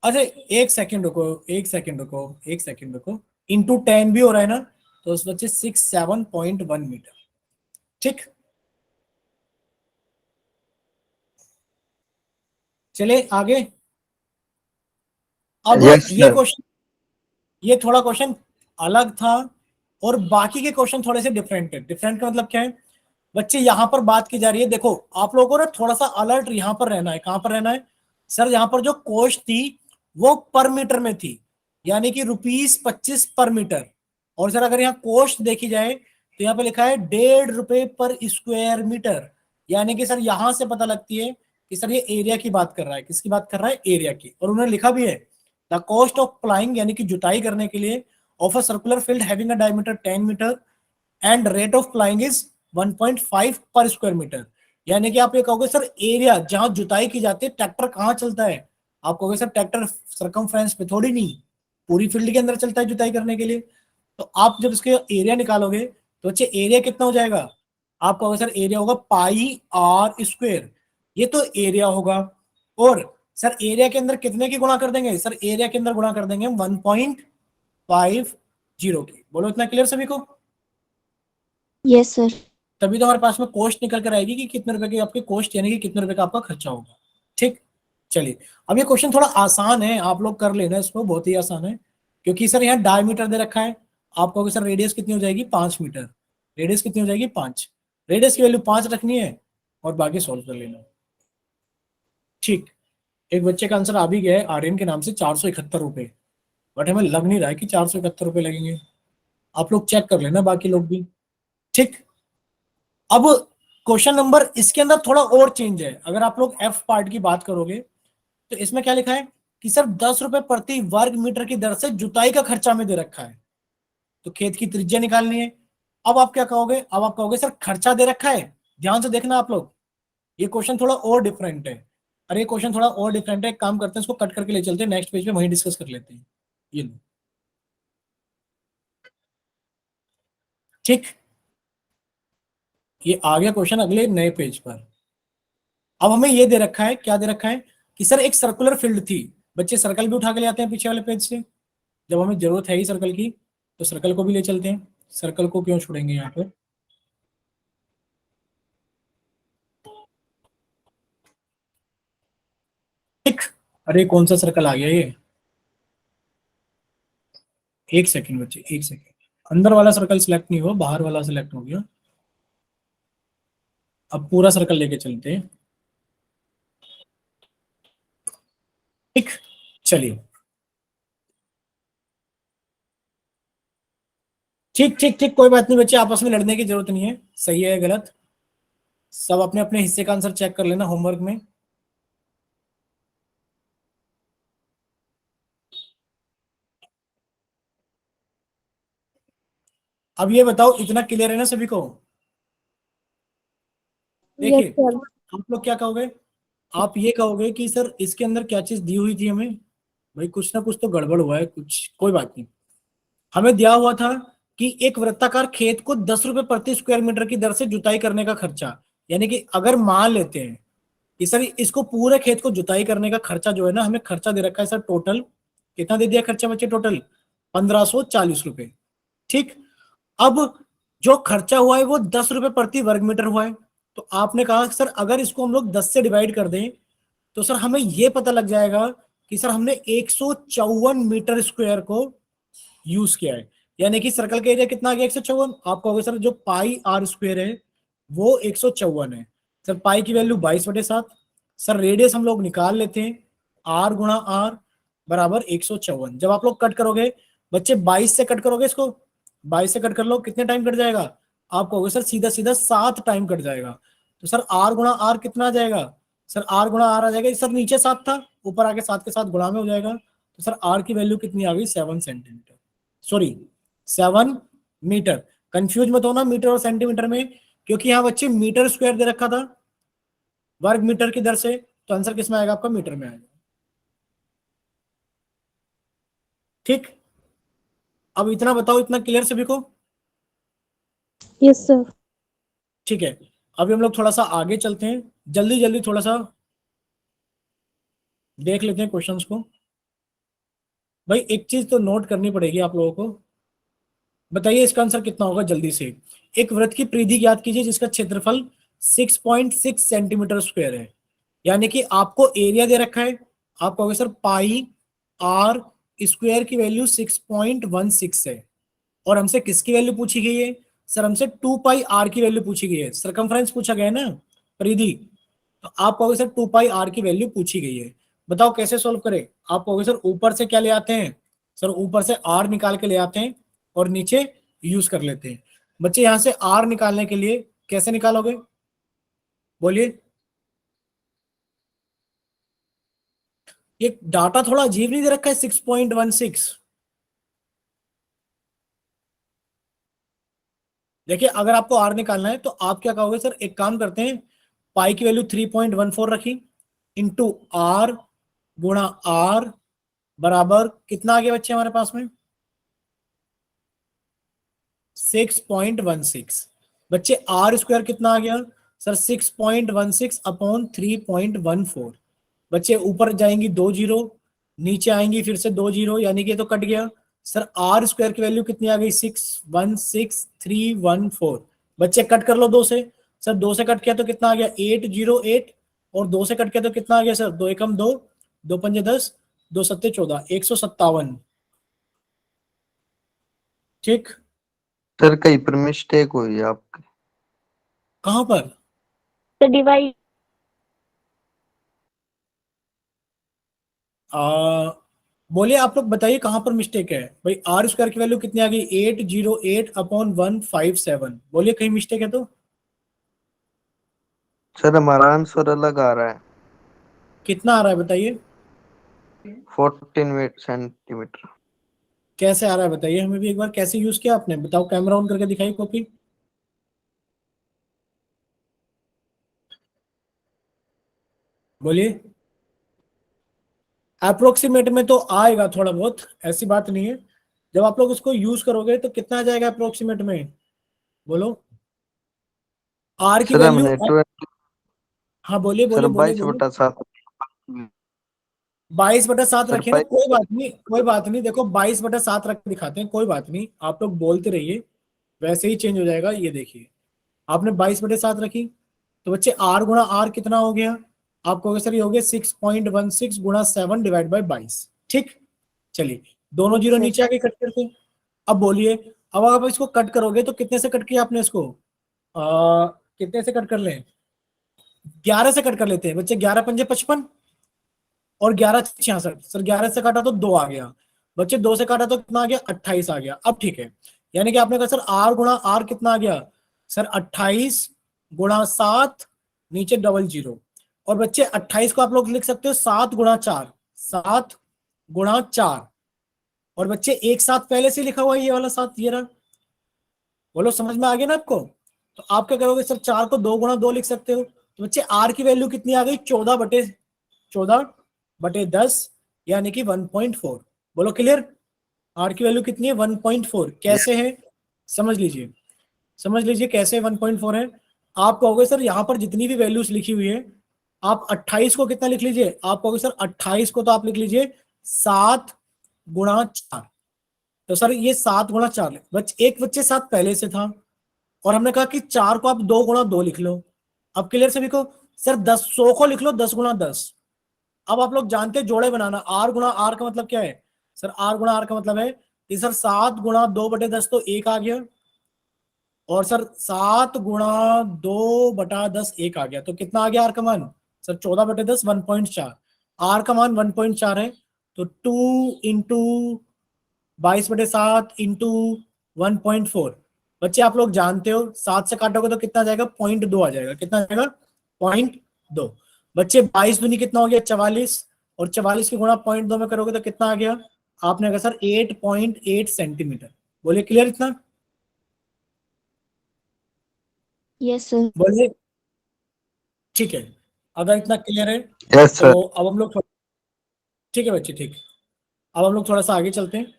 अच्छा एक सेकंड रुको, एक सेकंड रुको, एक सेकंड रुको, इंटू 10 भी हो रहा है ना, तो उस बच्चे 67.1 मीटर, ठीक। चले आगे। अब Yes, ये sir. क्वेश्चन, ये थोड़ा क्वेश्चन अलग था और बाकी के क्वेश्चन थोड़े से डिफरेंट है। डिफरेंट का मतलब क्या है बच्चे, यहां पर बात की जा रही है, देखो आप लोगों को ना थोड़ा सा अलर्ट यहां पर रहना है। कहां पर रहना है सर, यहाँ पर जो कॉस्ट थी वो पर मीटर में थी, यानी कि ₹25 पर मीटर। और सर अगर यहाँ कॉस्ट देखी जाए तो यहाँ पे लिखा है ₹1.5 पर स्क्वायर मीटर, यानी कि सर यहां से पता लगती है कि सर ये एरिया की बात कर रहा है। किसकी बात कर रहा है, एरिया की। और उन्होंने लिखा भी है द कॉस्ट ऑफ प्लाइंग, यानी कि जुताई करने के लिए, of a circular field having a diameter 10 metre and rate of ploughing is 1.5 per square metre. यानी कि आप ये कहोगे सर एरिया जहां जुताई की जाती है, ट्रैक्टर कहां चलता है, आप कहोगे सर ट्रैक्टर सरकमफ्रेंस पे थोड़ी नहीं, पूरी फील्ड के अंदर चलता है जुताई करने के लिए। तो आप जब इसके एरिया निकालोगे तो बच्चे एरिया कितना हो जाएगा, आप कहोगे सर एरिया होगा पाई आर स्क्वायर, ये तो एरिया होगा। और सर एरिया के अंदर कितने की गुणा कर देंगे, सर एरिया के अंदर गुणा कर देंगे 1.50 की। बोलो इतना क्लियर सभी को? Yes sir. तभी तो हमारे पास में कॉस्ट निकल कर आएगी कि कितने रुपए की आपकी कॉस्ट, यानी कि कितने रुपए का आपका खर्चा होगा, ठीक। चलिए अब ये क्वेश्चन थोड़ा आसान है, आप लोग कर लेना इसको, बहुत ही आसान है। क्योंकि सर यहाँ डायमीटर दे रखा है, आप कहोगे सर रेडियस कितनी हो जाएगी 5 मीटर, रेडियस कितनी हो जाएगी 5, रेडियस की वैल्यू 5 रखनी है और बाकी सॉल्व कर लेना, ठीक। एक बच्चे का आंसर आ भी गया है आर्यन के नाम से, 471 रुपए, बट हमें लग नहीं रहा है कि 471 रुपए लगेंगे। आप लोग चेक कर लेना बाकी लोग भी, ठीक। अब क्वेश्चन नंबर इसके अंदर थोड़ा और चेंज है। अगर आप लोग एफ पार्ट की बात करोगे तो इसमें क्या लिखा है कि सर 10 रुपए प्रति वर्ग मीटर की दर से जुताई का खर्चा में दे रखा है, तो खेत की त्रिज्या निकालनी है। अब आप क्या कहोगे, अब आप कहोगे सर खर्चा दे रखा है, ध्यान से देखना आप लोग, ये क्वेश्चन थोड़ा और डिफरेंट है। अरे ये क्वेश्चन थोड़ा और डिफरेंट है, एक काम करते हैं इसको कट करके ले चलते हैं नेक्स्ट पेज पे, वहीं डिस्कस कर लेते हैं। ये लो, ठीक। ये आ गया क्वेश्चन अगले नए पेज पर। अब हमें ये दे रखा है, क्या दे रखा है कि सर एक सर्कुलर फील्ड थी, बच्चे सर्कल भी उठा के ले आते हैं पीछे वाले पेज से, जब हमें जरूरत है ही सर्कल की तो सर्कल को भी ले चलते हैं। सर्कल को क्यों छोड़ेंगे यहाँ पर, ठीक। अरे कौन सा सर्कल आ गया ये, एक सेकंड बच्चे, एक सेकंड, अंदर वाला सर्कल सिलेक्ट नहीं हुआ, बाहर वाला सिलेक्ट हो गया। अब पूरा सर्कल लेके चलते हैं, ठीक। चलिए ठीक ठीक ठीक, कोई बात नहीं बच्चे, आपस में लड़ने की जरूरत नहीं है, सही है गलत सब अपने अपने हिस्से का आंसर चेक कर लेना होमवर्क में। अब ये बताओ इतना क्लियर है ना सभी को? यस देखिए सर। आप लोग क्या कहोगे, आप ये कहोगे कि सर इसके अंदर क्या चीज दी हुई थी हमें, भाई कुछ ना कुछ तो गड़बड़ हुआ है कुछ, कोई बात नहीं। हमें दिया हुआ था कि एक वृत्ताकार खेत को 10 रुपए प्रति स्क्वायर मीटर की दर से जुताई करने का खर्चा, यानी कि अगर मान लेते हैं कि सर इसको पूरे खेत को जुताई करने का खर्चा जो है ना, हमें खर्चा दे रखा है सर टोटल कितना दे दिया खर्चा बच्चे, टोटल 1540 रुपए। ठीक, अब जो खर्चा हुआ है वो 10 रुपए प्रति वर्ग मीटर हुआ है। तो आपने कहा सर अगर इसको हम लोग 10 से डिवाइड कर दें तो सर हमें ये पता लग जाएगा कि सर हमने 154 मीटर स्क्वायर को यूज किया है, यानी कि सर्कल का एरिया कितना आ गया 154। आप कहोगे सर जो पाई आर स्क्वायर है वो 154 है। सर पाई की वैल्यू 22/7। सर रेडियस हम लोग निकाल लेते हैं, आर गुणा आर बराबर 154। जब आप लोग कट करोगे बच्चे 22 से कट करोगे, इसको 22 से कट कर लो, कितने टाइम कट जाएगा? आप कहोगे सर सीधा सीधा 7 टाइम कट जाएगा। तो सर आर गुणा आर कितना आ जाएगा? सर आर गुणा आर आ जाएगा, सर नीचे 7 था, ऊपर आके 7 के साथ गुणा में हो जाएगा। तो सर आर की वैल्यू कितनी आ गई? 7 सेंटीमीटर, सॉरी 7 मीटर। कंफ्यूज मत होना मीटर और सेंटीमीटर में, क्योंकि यहाँ बच्चे मीटर स्क्वायर दे रखा था वर्ग मीटर की दर से, तो आंसर किस में आएगा? आपका मीटर में आएगा। ठीक, अब इतना बताओ, इतना क्लियर सभी को? Yes sir. ठीक है, अभी हम लोग थोड़ा सा आगे चलते हैं, जल्दी जल्दी थोड़ा सा देख लेते हैं क्वेश्चंस को। भाई एक चीज तो नोट करनी पड़ेगी आप लोगों को, बताइए इसका आंसर कितना होगा जल्दी से। एक वृत्त की परिधि ज्ञात कीजिए जिसका क्षेत्रफल 6.6 सेंटीमीटर स्क्वायर है, यानी कि आपको एरिया दे रखा है, आप कहोगे सर पाई आर स्क्वायर की वैल्यू 6.16 है, और हमसे किसकी वैल्यू पूछी गई है? सर हमसे 2 पाई आर की वैल्यू पूछी गई है, सरकमफ्रेंस पूछा गया है ना, परिधि। तो आप कहोगे सर 2 पाई आर की वैल्यू पूछी गई है, बताओ कैसे सॉल्व करें? आप कहोगे सर ऊपर से क्या ले आते हैं? सर ऊपर से आर निकाल के ले आते हैं और नीचे यूज कर लेते हैं। बच्चे यहां से आर निकालने के लिए कैसे निकालोगे, बोलिए? ये डाटा थोड़ा अजीब नहीं दे रखा है 6.16। देखिए अगर आपको आर निकालना है तो आप क्या कहोगे? सर एक काम करते हैं, पाई की वैल्यू 3.14 रखी इंटू आर गुणा आर बराबर कितना आ गया बच्चे हमारे पास में? 6.16। बच्चे आर स्क्वायर कितना आ गया? Sir 6.16 upon 3.14। बच्चे ऊपर जाएंगी 2 जीरो, नीचे आएंगी फिर से 2 जीरो, यानी कि ये तो कट गया। सर आर स्क्वायर की वैल्यू कितनी आ गई? 616,314। बच्चे कट कर लो 2 से। सर 2 से कट किया तो कितना आ गया? 808। और 2 से कट किया तो कितना आ गया सर? 2 एकम 2, 2 पंजे 10, 2 सत्ते 14, 157। ठीक, सर कहीं पर मिस्टेक हुई है आपकी। कहां पर? Sir divide. बोलिए आप लोग, बताइए कहां पर मिस्टेक है भाई? आर स्क्वायर की वैल्यू कितनी आ गई? 808 अपॉन 157। बोलिए कहीं मिस्टेक है तो? सर हमारा आंसर अलग आ रहा है, कितना आ रहा है बताइए? 14 सेंटीमीटर। कैसे आ रहा है बताइए हमें भी एक बार, कैसे यूज किया आपने? बताओ, कैमरा ऑन करके दिखाइए कॉपी। बोलिए। अप्रोक्सीमेट में तो आएगा थोड़ा बहुत, ऐसी बात नहीं है। जब आप लोग उसको यूज करोगे तो कितना आ जाएगा अप्रोक्सीमेट में? बोलो। आर की सर वैल्यू हमने 20 हाँ बोलिए सर बोलिए बोलिए बोलिए। 22/7। 22/7 सर रखिए ना, कोई बात नहीं कोई बात नहीं, देखो 22/7 रख के दिखाते हैं, कोई बात नहीं, आप लोग बोलते रहिए, वैसे ही चेंज हो जाएगा। ये देखिए आपने 22/7 रखी, तो बच्चे आर गुणा आर कितना हो गया? आप कहोगे सर ये हो गया 6.16 गुणा 7 डिवाइड बाई 22। ठीक, चलिए दोनों जीरो नीचे आके कट करते। अब बोलिए, अब आप इसको कट करोगे तो कितने से कट किया आपने इसको? कितने से कट कर लें? 11 से कट कर लेते हैं बच्चे। 11 पंजे 55 और 11 66। सर 11 से काटा तो 2 आ गया, बच्चे 2 से काटा तो कितना आ गया? 28 आ गया। अब ठीक है, यानी कि आपने कहा सर आर गुणा आर कितना आ गया? सर 28 गुणा 7 नीचे डबल जीरो। और बच्चे 28 को आप लोग लिख सकते हो 7 गुणा 4, 7 गुणा 4। और बच्चे एक साथ पहले से लिखा हुआ है, ये वाला 7 ये रहा। बोलो समझ में आ गया ना आपको? तो आप क्या करोगे? सर 4 को 2 गुणा 2 लिख सकते हो। तो बच्चे आर की वैल्यू कितनी आ गई? 14/10, यानी कि 1.4। बोलो क्लियर? आर की वैल्यू कितनी है 1.4। कैसे है समझ लीजिए कैसे 1.4 है। आप कहोगे सर यहाँ पर जितनी भी वैल्यूज लिखी हुई है, आप 28 को कितना लिख लीजिए, आप कहोगे सर 28 को तो आप लिख लीजिए 7 × 4। तो सर ये 7 × 4 एक बच्चे 7 पहले से था, और हमने कहा कि 4 को आप 2 × 2 लिख लो। अब क्लियर सभी को? सर 100 को लिख लो 10 × 10। अब आप लोग जानते हैं जोड़े बनाना, आर गुणा आर का मतलब क्या है सर? आर गुणा आर का मतलब है कि सर 7 × 2/10 तो 1 आ गया, और सर 7 × 2/10 1 आ गया, तो कितना आ गया आर का मान? सर 14/10 1.4। आर का मान 1.4 है, तो 2 × 22/7 × 1.4। बच्चे आप लोग जानते हो 7 से काटोगे तो कितना आ जाएगा? 0.2 आ जाएगा। कितना आ जाएगा? 0.2। बच्चे 22 दूनी कितना हो गया? 44, और 44 की गुणा 0.2 में करोगे तो कितना आ गया? आपने कहा सर 8.8 सेंटीमीटर। बोलिए क्लियर इतना? Yes sir. बोलिए ठीक है। अगर इतना क्लियर है यस तो सर। अब हम लोग ठीक है बच्चे, ठीक। अब हम लोग थोड़ा सा आगे चलते हैं।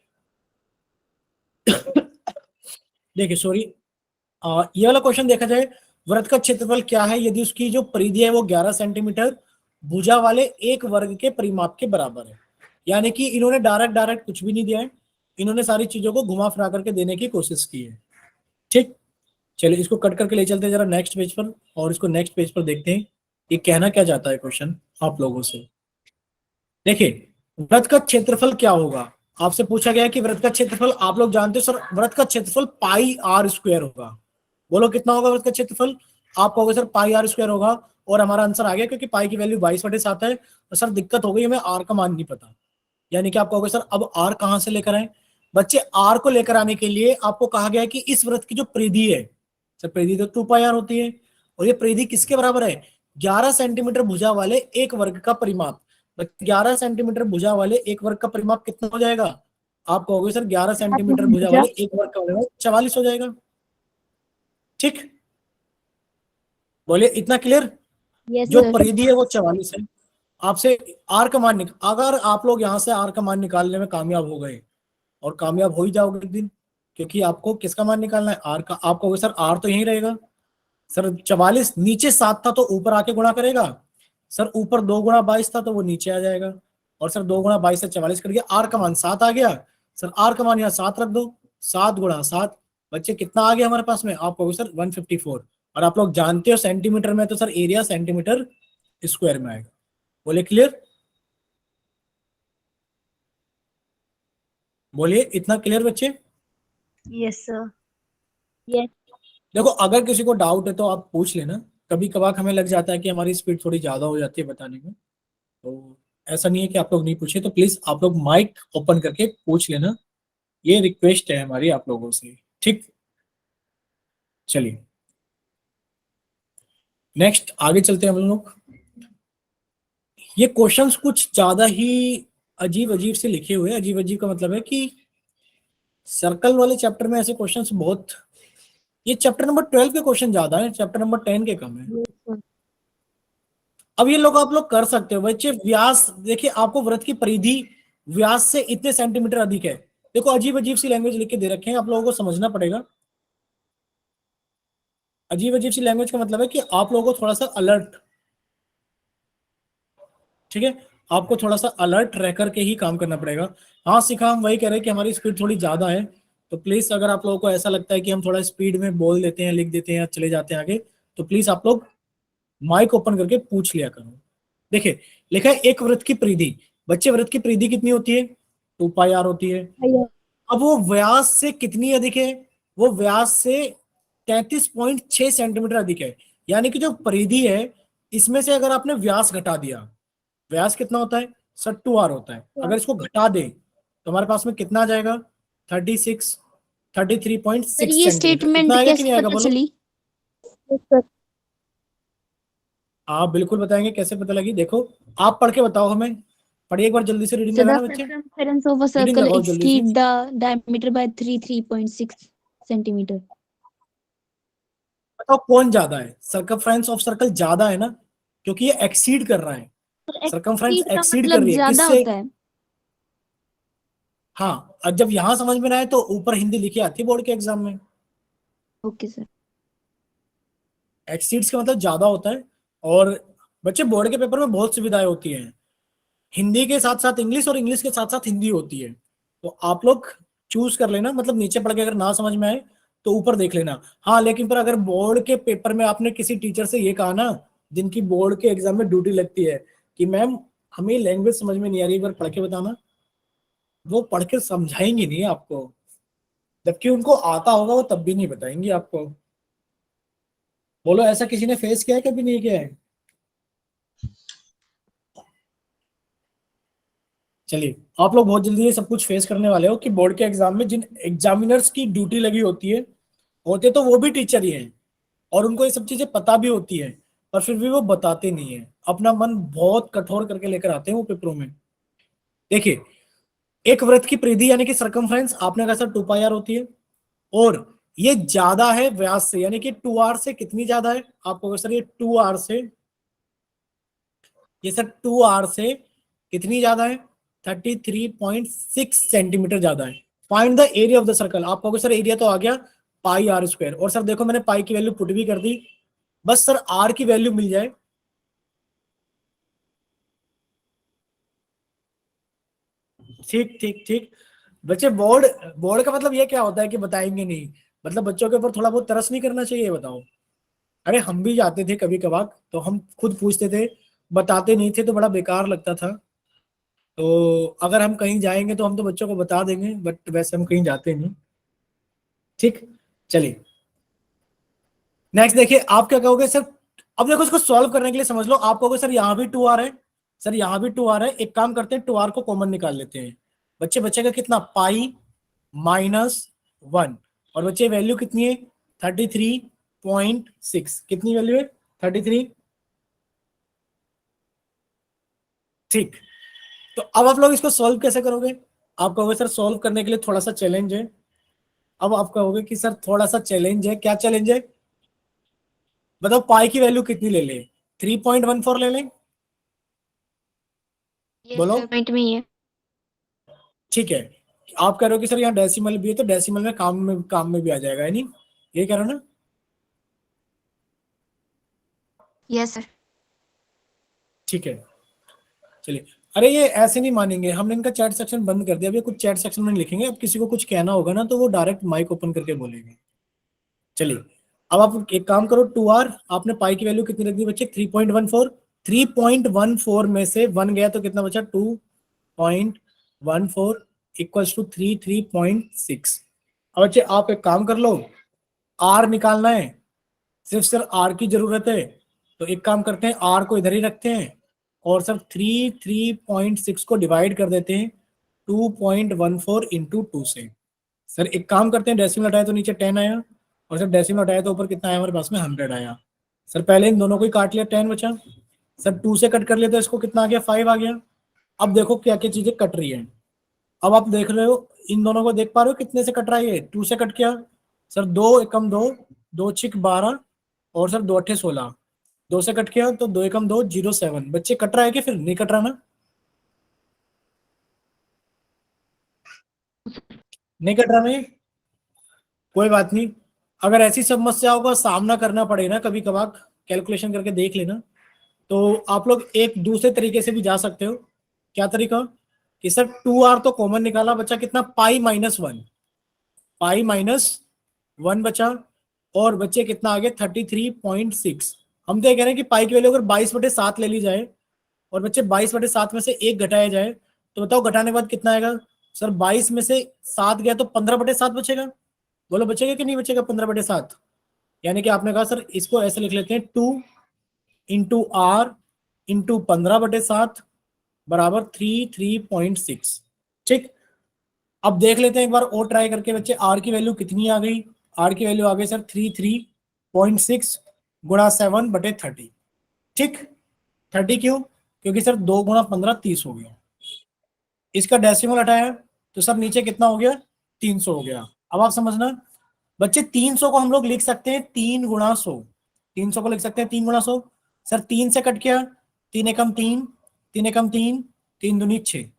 देखिए सॉरी, ये वाला क्वेश्चन देखा जाए, वृत्त का क्षेत्रफल क्या है यदि उसकी जो परिधि है वो 11 सेंटीमीटर भुजा वाले एक वर्ग के परिमाप के बराबर है। यानी कि इन्होंने डायरेक्ट कुछ भी नहीं दिया है, इन्होंने सारी चीजों को घुमा फिरा करके देने की कोशिश की है। ठीक, चलिए इसको कट करके ले चलते हैं जरा नेक्स्ट पेज पर, और इसको नेक्स्ट पेज पर देखते हैं ये कहना क्या चाहता है क्वेश्चन आप लोगों से। देखिए वृत्त का क्षेत्रफल क्या होगा, आपसे पूछा गया है कि वृत्त का क्षेत्रफल, आप लोग जानते हो सर वृत्त का क्षेत्रफल πr² होगा। बोलो कितना होगा वृत्त का क्षेत्रफल? आप कहोगे सर πr² होगा, और हमारा आंसर आ गया क्योंकि पाई की वैल्यू 22/7 है। तो सर दिक्कत हो गई, हमें आर का मान नहीं पता। यानी कि आप कहोगे सर अब आर कहां से लेकर आए? बच्चे आर को लेकर आने के लिए आपको कहा गया है कि इस वृत्त की जो परिधि है, सर परिधि तो 2πr होती है, और ये परिधि किसके बराबर है? 11 सेंटीमीटर भुजा वाले एक वर्ग का परिमाप। 11 सेंटीमीटर भुजा वाले एक वर्ग का परिमाप कितना हो जाएगा? आप कहोगे सर 11 सेंटीमीटर भुजा वाले एक वर्ग का परिमाप 44 हो जाएगा। ठीक, बोलिए इतना क्लियर? यस जो सर। परिधि है वो 44 है। आपसे आर का मान अगर आप लोग यहां से आर का मान निकालने में कामयाब हो गए, और कामयाब हो ही जाओगे एक दिन, क्योंकि आपको किसका मान निकालना है? आर का। आप कहोगे सर आर तो यहीं रहेगा। सर 44 नीचे 7 था तो ऊपर आके गुणा करेगा। सर ऊपर 2 × 22 था तो वो नीचे आ जाएगा, और सर 2 × 22 से 44 कर गया, आर का मान 7 आ गया। सर आर का मान यहाँ 7 रख दो, 7 × 7। बच्चे कितना आ गया हमारे पास में? आप कहोगे सर 154। और आप लोग जानते हो सेंटीमीटर में तो सर एरिया सेंटीमीटर स्क्वायर में आएगा। बोले क्लियर? बोलिए इतना क्लियर बच्चे? Yes sir. यस। देखो अगर किसी को डाउट है तो आप पूछ लेना। कभी कभार हमें लग जाता है कि हमारी स्पीड थोड़ी ज्यादा हो जाती है बताने में, तो ऐसा नहीं है कि आप लोग नहीं पूछे, तो प्लीज आप लोग माइक ओपन करके पूछ लेना, ये रिक्वेस्ट है हमारी आप लोगों से। ठीक, चलिए नेक्स्ट आगे चलते हैं हम लोग। ये क्वेश्चंस कुछ ज्यादा ही अजीब अजीब से लिखे हुए हैं। अजीब अजीब का मतलब है कि सर्कल वाले चैप्टर में ऐसे क्वेश्चंस बहुत, ये चैप्टर नंबर 12 के क्वेश्चन ज्यादा है, चैप्टर नंबर 10 के कम है। अब ये लोग आप लोग कर सकते हो बच्चे। व्यास देखिए, आपको वृत्त की परिधि व्यास से इतने सेंटीमीटर अधिक है। देखो अजीब अजीब सी लैंग्वेज लिख के दे रखे हैं, आप लोगों को समझना पड़ेगा। अजीब अजीब सी लैंग्वेज का मतलब है कि आप लोगों को थोड़ा सा अलर्ट, ठीक है, आपको थोड़ा सा अलर्ट रह करके ही काम करना पड़ेगा। हाँ सिखा, हम वही कह रहे हैं कि हमारी स्पीड थोड़ी ज्यादा है, तो प्लीज अगर आप लोगों को ऐसा लगता है कि हम थोड़ा स्पीड में बोल देते हैं, लिख देते हैं या चले जाते हैं आगे, तो प्लीज आप लोग माइक ओपन करके पूछ लिया करो। देखिए लिखा है एक वृत्त की परिधि। बच्चे वृत्त की परिधि कितनी होती है? 2πr होती है। अब वो व्यास से कितनी अधिक है? वो व्यास से 33.6 सेंटीमीटर अधिक है। यानी कि जो परिधि है इसमें से अगर आपने व्यास घटा दिया, व्यास कितना होता है सर? 2r होता है। अगर इसको घटा दे तो हमारे पास में कितना आ जाएगा? 33.6 सर ये सेंटीमीटर। इतना स्टेटमेंट आएगा कि कैसे नहीं आएगा? पता बोलो। चली? आप बिल्कुल बताएंगे कैसे पता लगी। देखो आप पढ़ के बताओ हमें, पढ़िए एक बार जल्दी से, रीडिंग So लगाना the बच्चे, circumference of a reading circle लगाओ जल्दी से। exceed the diameter by 3.6 centimeter. बताओ कौन ज्यादा है? सर्कमफ्रेंस ऑफ सर्कल ज्यादा है ना, क्योंकि ये एक्सीड कर रहा है। तो सर्कमफ्रेंस exceed का एक्सीड कर मतलब रही है ज्यादा किससे? होता है। हाँ, और जब यहाँ समझ में ना आए तो ऊपर हिंदी लिखी आती है बोर्ड के एग्जाम में। Okay sir. एक्सीड्स का मतलब ज्यादा होता है। और बच्चे बोर्ड के पेपर में बहुत सुविधाएं होती हैं, हिंदी के साथ साथ इंग्लिश और इंग्लिश के साथ साथ हिंदी होती है। तो आप लोग चूज कर लेना, मतलब नीचे पढ़ के अगर ना समझ में आए तो ऊपर देख लेना। हाँ, लेकिन पर अगर बोर्ड के पेपर में आपने किसी टीचर से ये कहा ना, जिनकी बोर्ड के एग्जाम में ड्यूटी लगती है, कि मैम हमें लैंग्वेज समझ में नहीं आ रही, एक बार पढ़ के बताना, वो पढ़ के समझाएंगे नहीं आपको, जबकि उनको आता होगा वो तब भी नहीं बताएंगे आपको। बोलो, ऐसा किसी ने फेस किया है कभी, नहीं किया है? चलिए, आप लोग बहुत जल्दी ये सब कुछ फेस करने वाले हो कि बोर्ड के एग्जाम में जिन एग्जामिनर्स की ड्यूटी लगी होती है, होते तो वो भी टीचर ही हैं, और उनको ये सब चीजें पता भी होती है, पर फिर भी वो बताते नहीं है, अपना मन बहुत कठोर करके लेकर आते हैं वो पेपरों में। देखिए, एक वृत्त की परिधि यानी कि सरकमफ्रेंस आपने कहा सर 2 पाई आर होती है, और ये ज्यादा है व्यास से, यानी कि 2 आर से कितनी ज्यादा है? आपको सर ये 2 आर से, ये सर 2 आर से कितनी ज्यादा है? 33.6 सेंटीमीटर ज्यादा है। Find the area of the circle. आप कहोगे सर एरिया तो आ गया πr², और सर देखो मैंने पाई की वैल्यू पुट भी कर दी, बस सर आर की वैल्यू मिल जाए। ठीक ठीक ठीक। बच्चे, बोर्ड बोर्ड का मतलब ये क्या होता है कि बताएंगे नहीं? मतलब बच्चों के ऊपर थोड़ा बहुत तरस नहीं करना चाहिए, बताओ। अरे हम भी जाते थे कभी कभार, तो हम खुद पूछते थे, बताते नहीं थे तो बड़ा बेकार लगता था। तो अगर हम कहीं जाएंगे तो हम तो बच्चों को बता देंगे, बट वैसे हम कहीं जाते नहीं। ठीक, चलिए नेक्स्ट देखिए, आप क्या कहोगे सर? अब देखो, इसको सॉल्व करने के लिए समझ लो, आप कहोगे सर यहाँ भी 2 आर है, सर यहाँ भी 2 आर है, एक काम करते हैं 2 आर को कॉमन निकाल लेते हैं। बच्चे बचेगा कितना? π-1, और बच्चे वैल्यू कितनी है? 33.6। कितनी वैल्यू है? 33। ठीक, तो अब आप लोग इसको सॉल्व कैसे करोगे? आप कहोगे सर सॉल्व करने के लिए थोड़ा सा चैलेंज है। अब आप कहोगे कि सर थोड़ा सा चैलेंज है, क्या चैलेंज है? बताओ, पाई की वैल्यू कितनी ले लें? 3.14 ले लें? यस बोलो। सर, पॉइंट में ही है। ठीक है, आप कह रहे हो कि सर यहाँ डेसिमल भी है, तो डेसिमल में काम में भी आ जाएगा, है नहीं? ये कह रहे हो ना? Yes sir. ठीक है, चलिए। अरे ये ऐसे नहीं मानेंगे, हमने इनका चैट सेक्शन बंद कर दिया, अभी कुछ चैट सेक्शन में लिखेंगे, अब किसी को कुछ कहना होगा ना तो वो डायरेक्ट माइक ओपन करके बोलेंगे। चलिए, अब आप एक काम करो, 2 आर आपने पाई की वैल्यू कितनी रख दी बच्चे? 3.14। 3.14 में से 1 गया तो कितना बचा? 2.14 इक्वल्स टू 3.6। अब बच्चे आप एक काम कर लो, आर निकालना है, सिर्फ सर आर की जरूरत है, तो एक काम करते हैं, आर को इधर ही रखते हैं, और सर 3.6 को डिवाइड कर देते हैं 2.14 इंटू 2 से। सर एक काम करते हैं, डेसिमल हटाया तो नीचे 10 आया, और सर डेसिमल हटाया तो ऊपर कितना आया हमारे पास में? 100 आया। सर पहले इन दोनों को ही काट लिया, 10 बचा। सर 2 से कट कर लिया तो इसको कितना आ गया? 5 आ गया। अब देखो क्या क्या चीजें कट रही है। अब आप देख रहे हो, इन दोनों को देख पा रहे हो कितने से कट रहा है? ये 2 से कट किया। सर 2 एकम 2, 2 छिक 12, और सर 2 अट्ठे 16। 2 से कट किया तो 2 एकम 2, 0.7। बच्चे कट रहा है कि फिर नहीं कट रहा ना? नहीं कट रहा नहीं, कोई बात नहीं। अगर ऐसी समस्याओं का सामना करना पड़े ना कभी कभार, कैलकुलेशन करके देख लेना, तो आप लोग एक दूसरे तरीके से भी जा सकते हो। क्या तरीका? कि सर 2 आर तो कॉमन निकाला, बचा कितना? π-1। π-1 बचा, और बच्चे कितना आ गया? 33.6। हम तो ये कह रहे हैं कि पाई की वैल्यू अगर 22/7 ले ली जाए, और बच्चे 22/7 में से 1 घटाया जाए, तो बताओ घटाने के बाद कितना आएगा? सर 22 में से 7 गया तो 15/7 बचेगा। बोलो बचेगा कि नहीं बचेगा? 15/7। यानी कि आपने कहा सर इसको ऐसे लिख लेते हैं, 2 × R × 15/7 बराबर 3.6। ठीक, अब देख लेते हैं एक बार और ट्राई करके बच्चे, आर की वैल्यू कितनी आ गई? आर की वैल्यू आ गई सर 3.6 गुणा 7/30। ठीक, 30 क्यों? क्योंकि सर 2 गुणा 15 30 हो गया। इसका डेसिमल हटाया तो सर नीचे कितना हो गया? 300 हो गया। अब आप समझना बच्चे, 300 को हम लोग लिख सकते हैं 3 × 100। 300 को लिख सकते हैं 3 × 100। सर 3 से कट किया, 3 एकम 3, 3 एकम 3, 3 दूनी 6।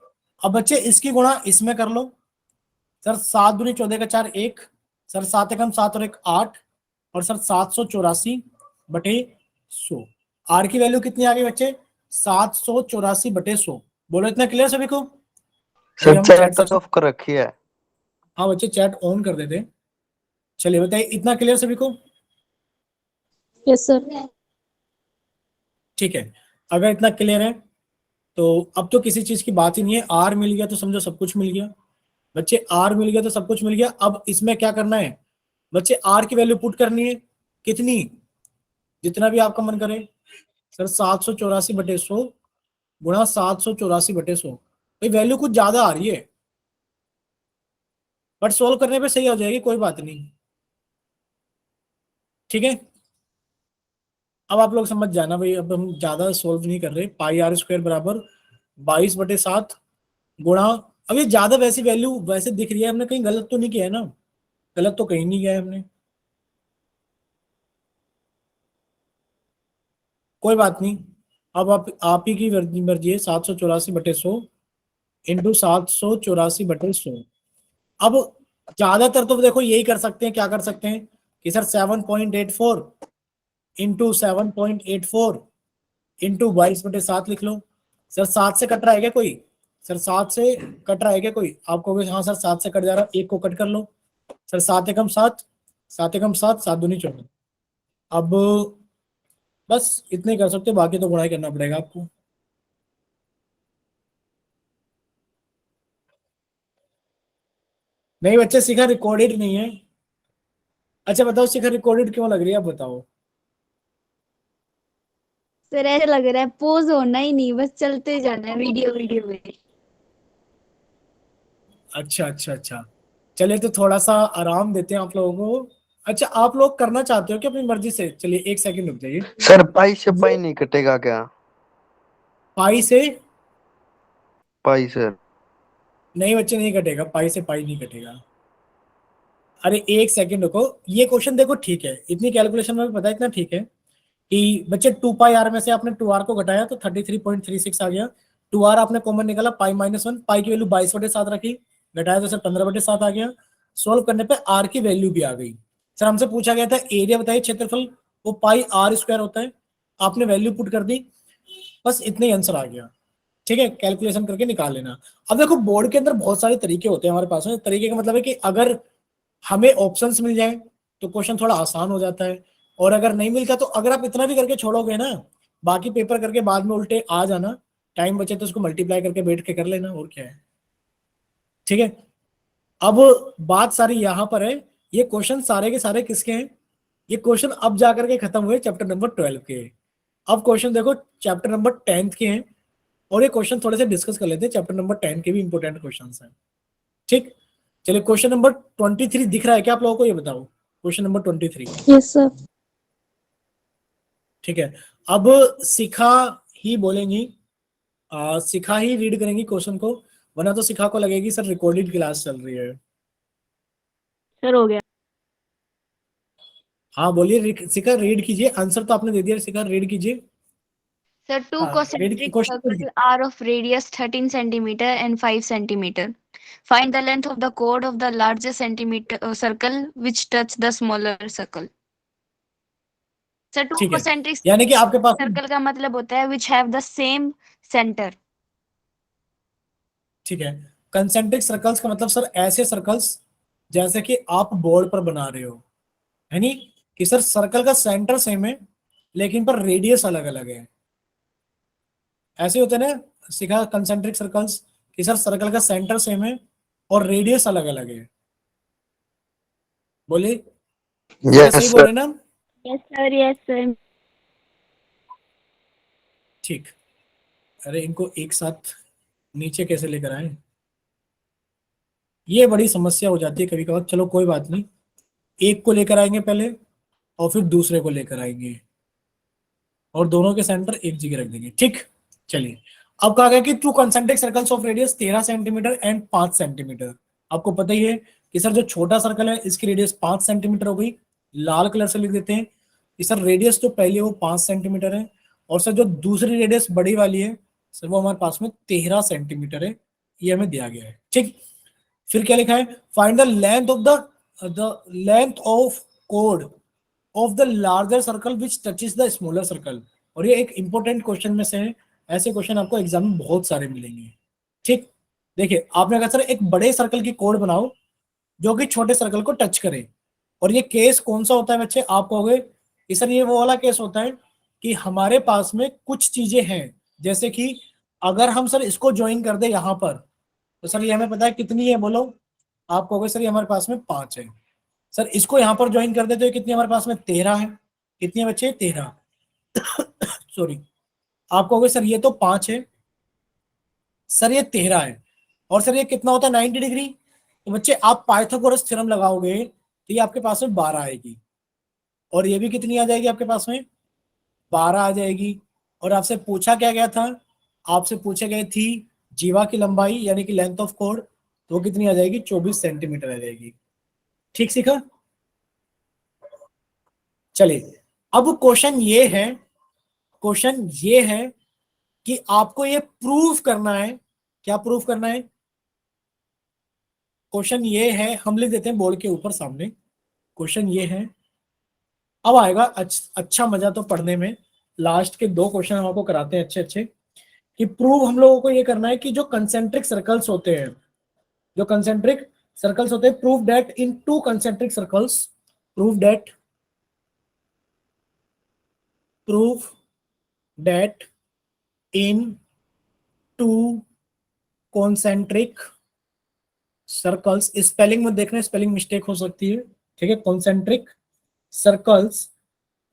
अब बच्चे इसकी गुणा इसमें कर लो, सर 7 दूनी 14 का 4 1, सर 7 एकम 7 और 1 8, और सर 784/100। आर की वैल्यू कितनी आ गई बच्चे? 784/100। बोलो इतना क्लियर सभी को? अभी सर हम चैट चैट सेक्शन, ऑफ कर रखी है। हाँ बच्चे चैट ऑन कर देते। चलिए बताइए इतना क्लियर सभी को? Yes sir. ठीक है, अगर इतना क्लियर है तो अब तो किसी चीज की बात ही नहीं है। आर मिल गया तो समझो सब कुछ मिल गया बच्चे, आर मिल गया तो सब कुछ मिल गया। अब इसमें क्या करना है बच्चे? आर की वैल्यू पुट करनी है, कितनी? जितना भी आपका मन करे। सर 784/100 गुणा 784/100। भाई वैल्यू कुछ ज्यादा आ रही है, बट सोल्व करने पे सही हो जाएगी, कोई बात नहीं। ठीक है, अब आप लोग समझ जाना भाई, अब हम ज्यादा सोल्व नहीं कर रहे। पाई आर स्क्वायर बराबर 22/7 गुणा, अब ये ज्यादा वैसी वैल्यू वैसे दिख रही है, हमने कहीं गलत तो नहीं किया है ना? गलत तो कहीं नहीं किया है हमने, कोई बात नहीं। अब आप ही की मर्जी है। 784/100 इंटू 784/100। अब ज्यादातर तो देखो यही कर सकते हैं, क्या कर सकते हैं कि सर 7.84 इंटू 7.84 इंटू 22/7 लिख लो। सर 7 से कट रहा है क्या कोई? सर 7 से कट रहा है क्या कोई? आप कहोगे हाँ सर 7 से कट जा रहा है, एक को कट कर लो। सर 7 एकम 7, 7 एकम 7, 7 दूनी 14। अब बस इतने ही कर सकते हो, बाकी तो गुणाई करना पड़ेगा आपको। नहीं बच्चे, शिखा रिकॉर्डेड नहीं है। अच्छा बताओ शिखा रिकॉर्डेड क्यों लग रही है, आप बताओ। सर ऐसे लग रहा है पोज होना ही नहीं, बस चलते जाना है वीडियो वीडियो में। अच्छा अच्छा अच्छा, चलिए तो थोड़ा सा आराम देते हैं आप लोगों को। अच्छा आप लोग करना चाहते हो कि अपनी मर्जी से? चलिए एक सेकंड रुक जाइए। सर पाई से पाई नहीं कटेगा क्या? पाई से? पाई सर। नहीं बच्चे नहीं कटेगा, पाई से पाई नहीं कटेगा। अरे एक सेकंड रुको, ये क्वेश्चन देखो ठीक है, इतनी कैलकुलेशन में भी पता है, इतना ठीक है कि बच्चे 2 पाई आर में से आपने 2 आर को घटाया तो 33.36 आ गया। 2 आर आपने कॉमन निकाला, पाई-1, पाई की वैल्यू 22/7 रखी, घटाया तो सर 15/7 आ गया। सोल्व करने पे आर की वैल्यू भी आ गई। सर हमसे पूछा गया था एरिया बताइए क्षेत्रफल, वो पाई आर स्क्वायर होता है, आपने वैल्यू पुट कर दी, बस इतने ही आंसर आ गया। ठीक है, कैलकुलेशन करके निकाल लेना। अब देखो बोर्ड के अंदर बहुत सारे तरीके होते हैं हमारे पास में। तरीके का मतलब है कि अगर हमें ऑप्शंस मिल जाए तो क्वेश्चन थोड़ा आसान हो जाता है, और अगर नहीं मिलता तो अगर आप इतना भी करके छोड़ोगे ना, बाकी पेपर करके बाद में उल्टे आ जाना, टाइम बचे तो उसको मल्टीप्लाई करके बैठ के कर लेना, और क्या है। ठीक है, अब बात सारी यहां पर है, ये क्वेश्चन सारे के सारे किसके हैं? ये क्वेश्चन अब जाकर के खत्म हुए चैप्टर नंबर 12 के। अब क्वेश्चन देखो चैप्टर नंबर 10 के हैं, और ये क्वेश्चन थोड़े से डिस्कस कर लेते हैं, चैप्टर नंबर 10 के भी इंपॉर्टेंट क्वेश्चन हैं। ठीक, चलिए क्वेश्चन नंबर 23 दिख रहा है क्या आप लोगों को, ये बताओ क्वेश्चन नंबर 23। Yes sir. ठीक है, अब शिखा ही बोलेंगी, शिखा ही रीड करेंगी क्वेश्चन को, वरना तो शिखा को लगेगी सर रिकॉर्डेड क्लास चल रही है। सर हो गया। हाँ बोलिए, शिखा रीड कीजिए, आंसर तो आपने दे दिया, शिखा रीड कीजिए। Sir, two हाँ रीड की concentric question. circles are of radius 13 centimeter and 5 centimeter. Find the length of the chord of the largest centimeter circle which touch the smaller circle. Sir, two ठीक है, concentric यानी कि आपके पास, circle का मतलब होता है which have the same center. ठीक है, कंसेंट्रिक सर्कल्स का मतलब सर ऐसे सर्कल्स जैसे कि आप बोर्ड पर बना रहे हो, है नी, कि सर सर्कल का सेंटर सेम है लेकिन पर रेडियस अलग अलग है, ऐसे होते हैं ना सिखा कंसेंट्रिक सर्कल्स, कि सर सर्कल का सेंटर सेम है और रेडियस अलग अलग है। बोलिए, सिखा यस सही बोल सर। रहे ना? Yes sir, yes sir. ठीक, अरे इनको एक साथ नीचे कैसे लेकर आए, ये बड़ी समस्या हो जाती है कभी कभार। चलो कोई बात नहीं, एक को लेकर आएंगे पहले और फिर दूसरे को लेकर आएंगे, और दोनों के सेंटर एक जगह रख देंगे। ठीक, चलिए अब कहा गया कि two concentric circles of radius 13 centimetre and 5 centimetre. आपको पता ही है कि सर जो छोटा सर्कल है इसकी रेडियस 5 सेंटीमीटर हो गई, लाल कलर से लिख देते हैं कि सर रेडियस जो पहले वो 5 सेंटीमीटर है, और सर जो दूसरी रेडियस बड़ी वाली है सर वो हमारे पास में 13 सेंटीमीटर है, ये हमें दिया गया है। ठीक, फिर क्या लिखा है, find the length of code of the larger circle which touches the smaller circle. और ये एक इंपॉर्टेंट क्वेश्चन में से है, ऐसे क्वेश्चन आपको एग्जाम में बहुत सारे मिलेंगे। ठीक, देखिए आपने कहा सर एक बड़े सर्कल की कोड बनाओ जो कि छोटे सर्कल को टच करे। और ये केस कौन सा होता है बच्चे, आप कहोगे कि सर ये वो वाला केस होता है कि हमारे पास में कुछ चीजें हैं, जैसे कि अगर हम सर इसको ज्वाइन कर दे यहाँ पर, तो सर ये हमें पता है कितनी है, बोलो। आप कहोगे सर ये हमारे पास में 5 है। सर इसको यहाँ पर ज्वाइन कर दे तो ये कितनी हमारे पास में 13 है। कितनी है बच्चे, 13। सॉरी, आप कहोगे सर ये तो 5 है, सर ये 13 है, और सर ये कितना होता है 90 डिग्री। तो बच्चे आप पाइथागोरस थ्योरम लगाओगे तो ये आपके पास में 12 आएगी, और ये भी कितनी आ जाएगी आपके पास में, 12 आ जाएगी। और आपसे पूछा क्या गया था, आपसे पूछे गए थी जीवा की लंबाई यानी कि लेंथ ऑफ कोड, तो वो कितनी आ जाएगी, 24 सेंटीमीटर आ जाएगी। ठीक सीखा। चलिए अब क्वेश्चन ये है कि आपको ये प्रूफ करना है। क्या प्रूफ करना है, क्वेश्चन ये है, हम लिख देते हैं बोर्ड के ऊपर सामने। क्वेश्चन ये है, अब आएगा अच्छा मजा तो पढ़ने में। लास्ट के 2 क्वेश्चन हम आपको कराते हैं अच्छे अच्छे, कि प्रूव हम लोगों को ये करना है कि जो कंसेंट्रिक सर्कल्स होते हैं, prove that in 2 concentric circles, prove that in 2 concentric circles. Spelling में देखना, स्पेलिंग मिस्टेक हो सकती है, ठीक है। Concentric circles,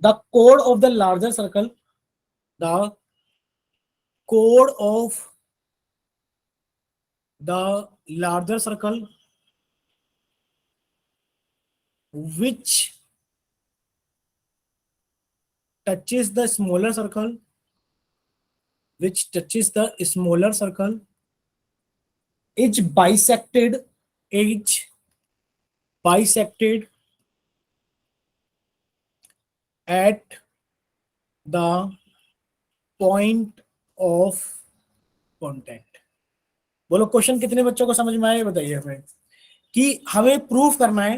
the code of the larger circle, the code of the larger circle which touches the smaller circle, is bisected at the point of contact। बोलो क्वेश्चन कितने बच्चों को समझ में आया, बताइए हमें। कि हमें प्रूफ करना है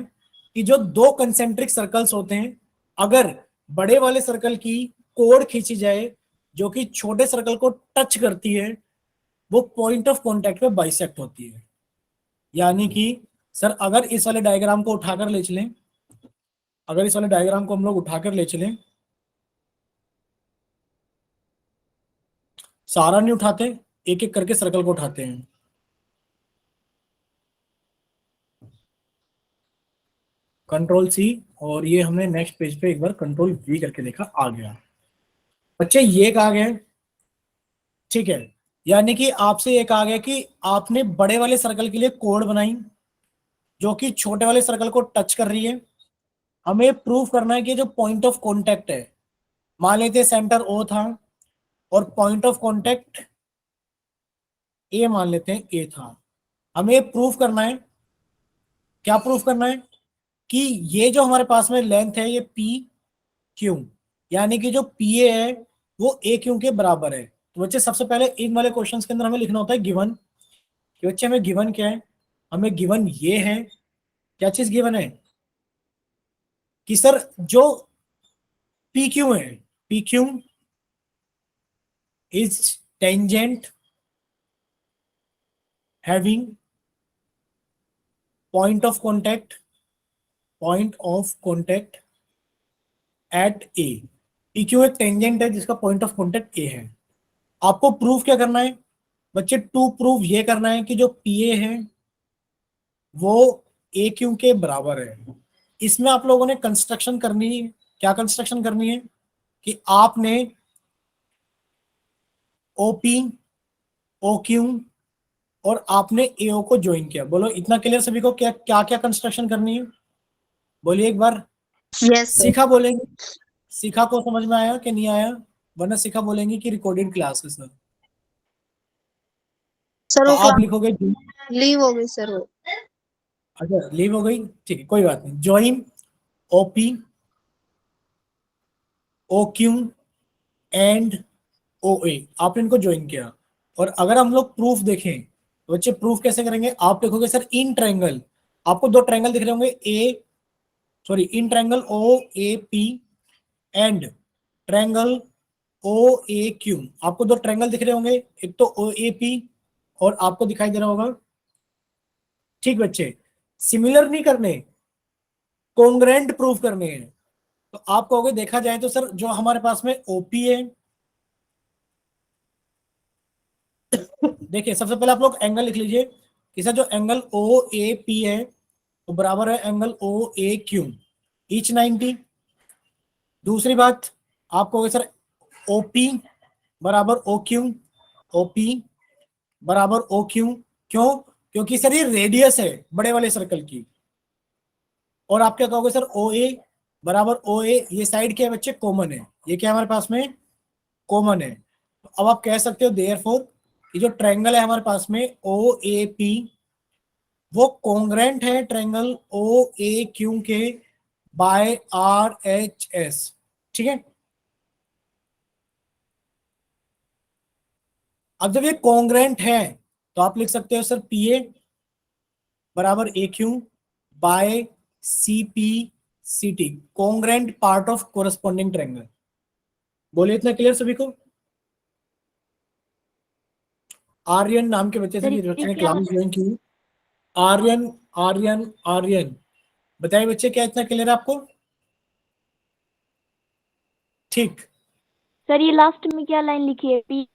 कि जो 2 कंसेंट्रिक सर्कल्स होते हैं, अगर बड़े वाले सर्कल की कोड खींची जाए जो कि छोटे सर्कल को टच करती है, वो पॉइंट ऑफ कॉन्टैक्ट पे बाइसेक्ट होती है। यानी कि सर अगर इस वाले डायग्राम को उठाकर ले चलें, हम लोग उठाकर ले चलें, सारा नहीं उठाते, एक एक करके सर्कल को उठाते हैं। कंट्रोल सी, और ये हमने नेक्स्ट पेज पे एक बार कंट्रोल वी करके देखा, आ गया। बच्चे ये कहा गया, ठीक है, यानी कि आपसे ये कहा गया कि आपने बड़े वाले सर्कल के लिए कोड बनाई जो कि छोटे वाले सर्कल को टच कर रही है। हमें प्रूफ करना है कि जो पॉइंट ऑफ कॉन्टैक्ट है, मान लेते सेंटर ओ था और पॉइंट ऑफ कॉन्टैक्ट ए मान लेते हैं ए था। हमें प्रूफ करना है, क्या प्रूफ करना है, कि ये जो हमारे पास में लेंथ है ये पी क्यू, यानी कि जो पी ए है वो ए क्यू के बराबर है। तो बच्चे सबसे पहले इन वाले क्वेश्चंस के अंदर हमें लिखना होता है गिवन, कि बच्चे हमें गिवन क्या है, हमें गिवन ये है, क्या चीज गिवन है, कि सर जो पी क्यू है, P Q is tangent having point of contact at A. P Q एक टेंजेंट है जिसका पॉइंट ऑफ कॉन्टैक्ट ए है। आपको प्रूफ क्या करना है बच्चे, टू प्रूफ ये करना है कि जो पी ए है वो ए क्यू के बराबर है। इसमें आप लोगों ने कंस्ट्रक्शन करनी है, क्या कंस्ट्रक्शन करनी है, कि आपने ओपी ओ क्यू और आपने एओ को ज्वाइन किया। बोलो इतना क्लियर सभी को, क्या क्या क्या कंस्ट्रक्शन करनी है, बोलिए एक बार। Yes, sir. सीखा बोलेंगे, सीखा को समझ में आया कि नहीं आया, वरना सीखा बोलेंगे कि रिकॉर्डेड क्लास है सर। सर तो वो आप लिखोगे, लीव हो गई सर वो। अच्छा लीव हो गई, ठीक है कोई बात नहीं। Join OP O Q and O A, आपने इनको ज्वाइन किया। और अगर हम लोग प्रूफ देखें तो बच्चे प्रूफ कैसे करेंगे? आप लिखोगे सर इन ट्रायंगल, आपको दो ट्रायंगल दिख रहे होंगे इन triangle O A P and triangle O A Q. आपको दो ट्रायंगल दिख रहे होंगे, एक तो ओ ए पी और आपको दिखाई दे रहा होगा, ठीक बच्चे। सिमिलर नहीं करने, कॉन्ग्रेंट प्रूफ करने हैं। तो आप कहोगे देखा जाए तो सर जो हमारे पास में ओपी है, देखिए सबसे पहले आप लोग एंगल लिख लीजिए कि सर जो एंगल ओ ए पी है वो बराबर है angle O A Q, each 90। दूसरी बात आप कहोगे सर ओपी बराबर ओ क्यू, ओपी बराबर ओ क्यू, क्यों? क्योंकि सर ये रेडियस है बड़े वाले सर्कल की। और आप क्या कहोगे सर ओ ए बराबर ओ ए, ये साइड क्या है बच्चे? कॉमन है, ये क्या है हमारे पास में? कॉमन है। तो अब आप कह सकते हो देयरफॉर ये जो ट्रायंगल है हमारे पास में ओ ए पी वो कॉन्ग्रेंट है ट्रायंगल ओ ए क्यू के बाय आर एच एस, ठीक है। अब जब ये कॉन्ग्रेंट है तो आप लिख सकते हो सर पी ए बराबर A Q by C P C T, congruent part of corresponding triangle. बोलिए इतना क्लियर सभी को? आर्यन नाम के बच्चे से, सर ये ये बच्चे ने क्या क्लास ज्वाइन की। आर्यन आर्यन आर्यन, बताइए बच्चे क्या इतना क्लियर है आपको? ठीक। सर ये लास्ट में क्या लाइन लिखी है? पी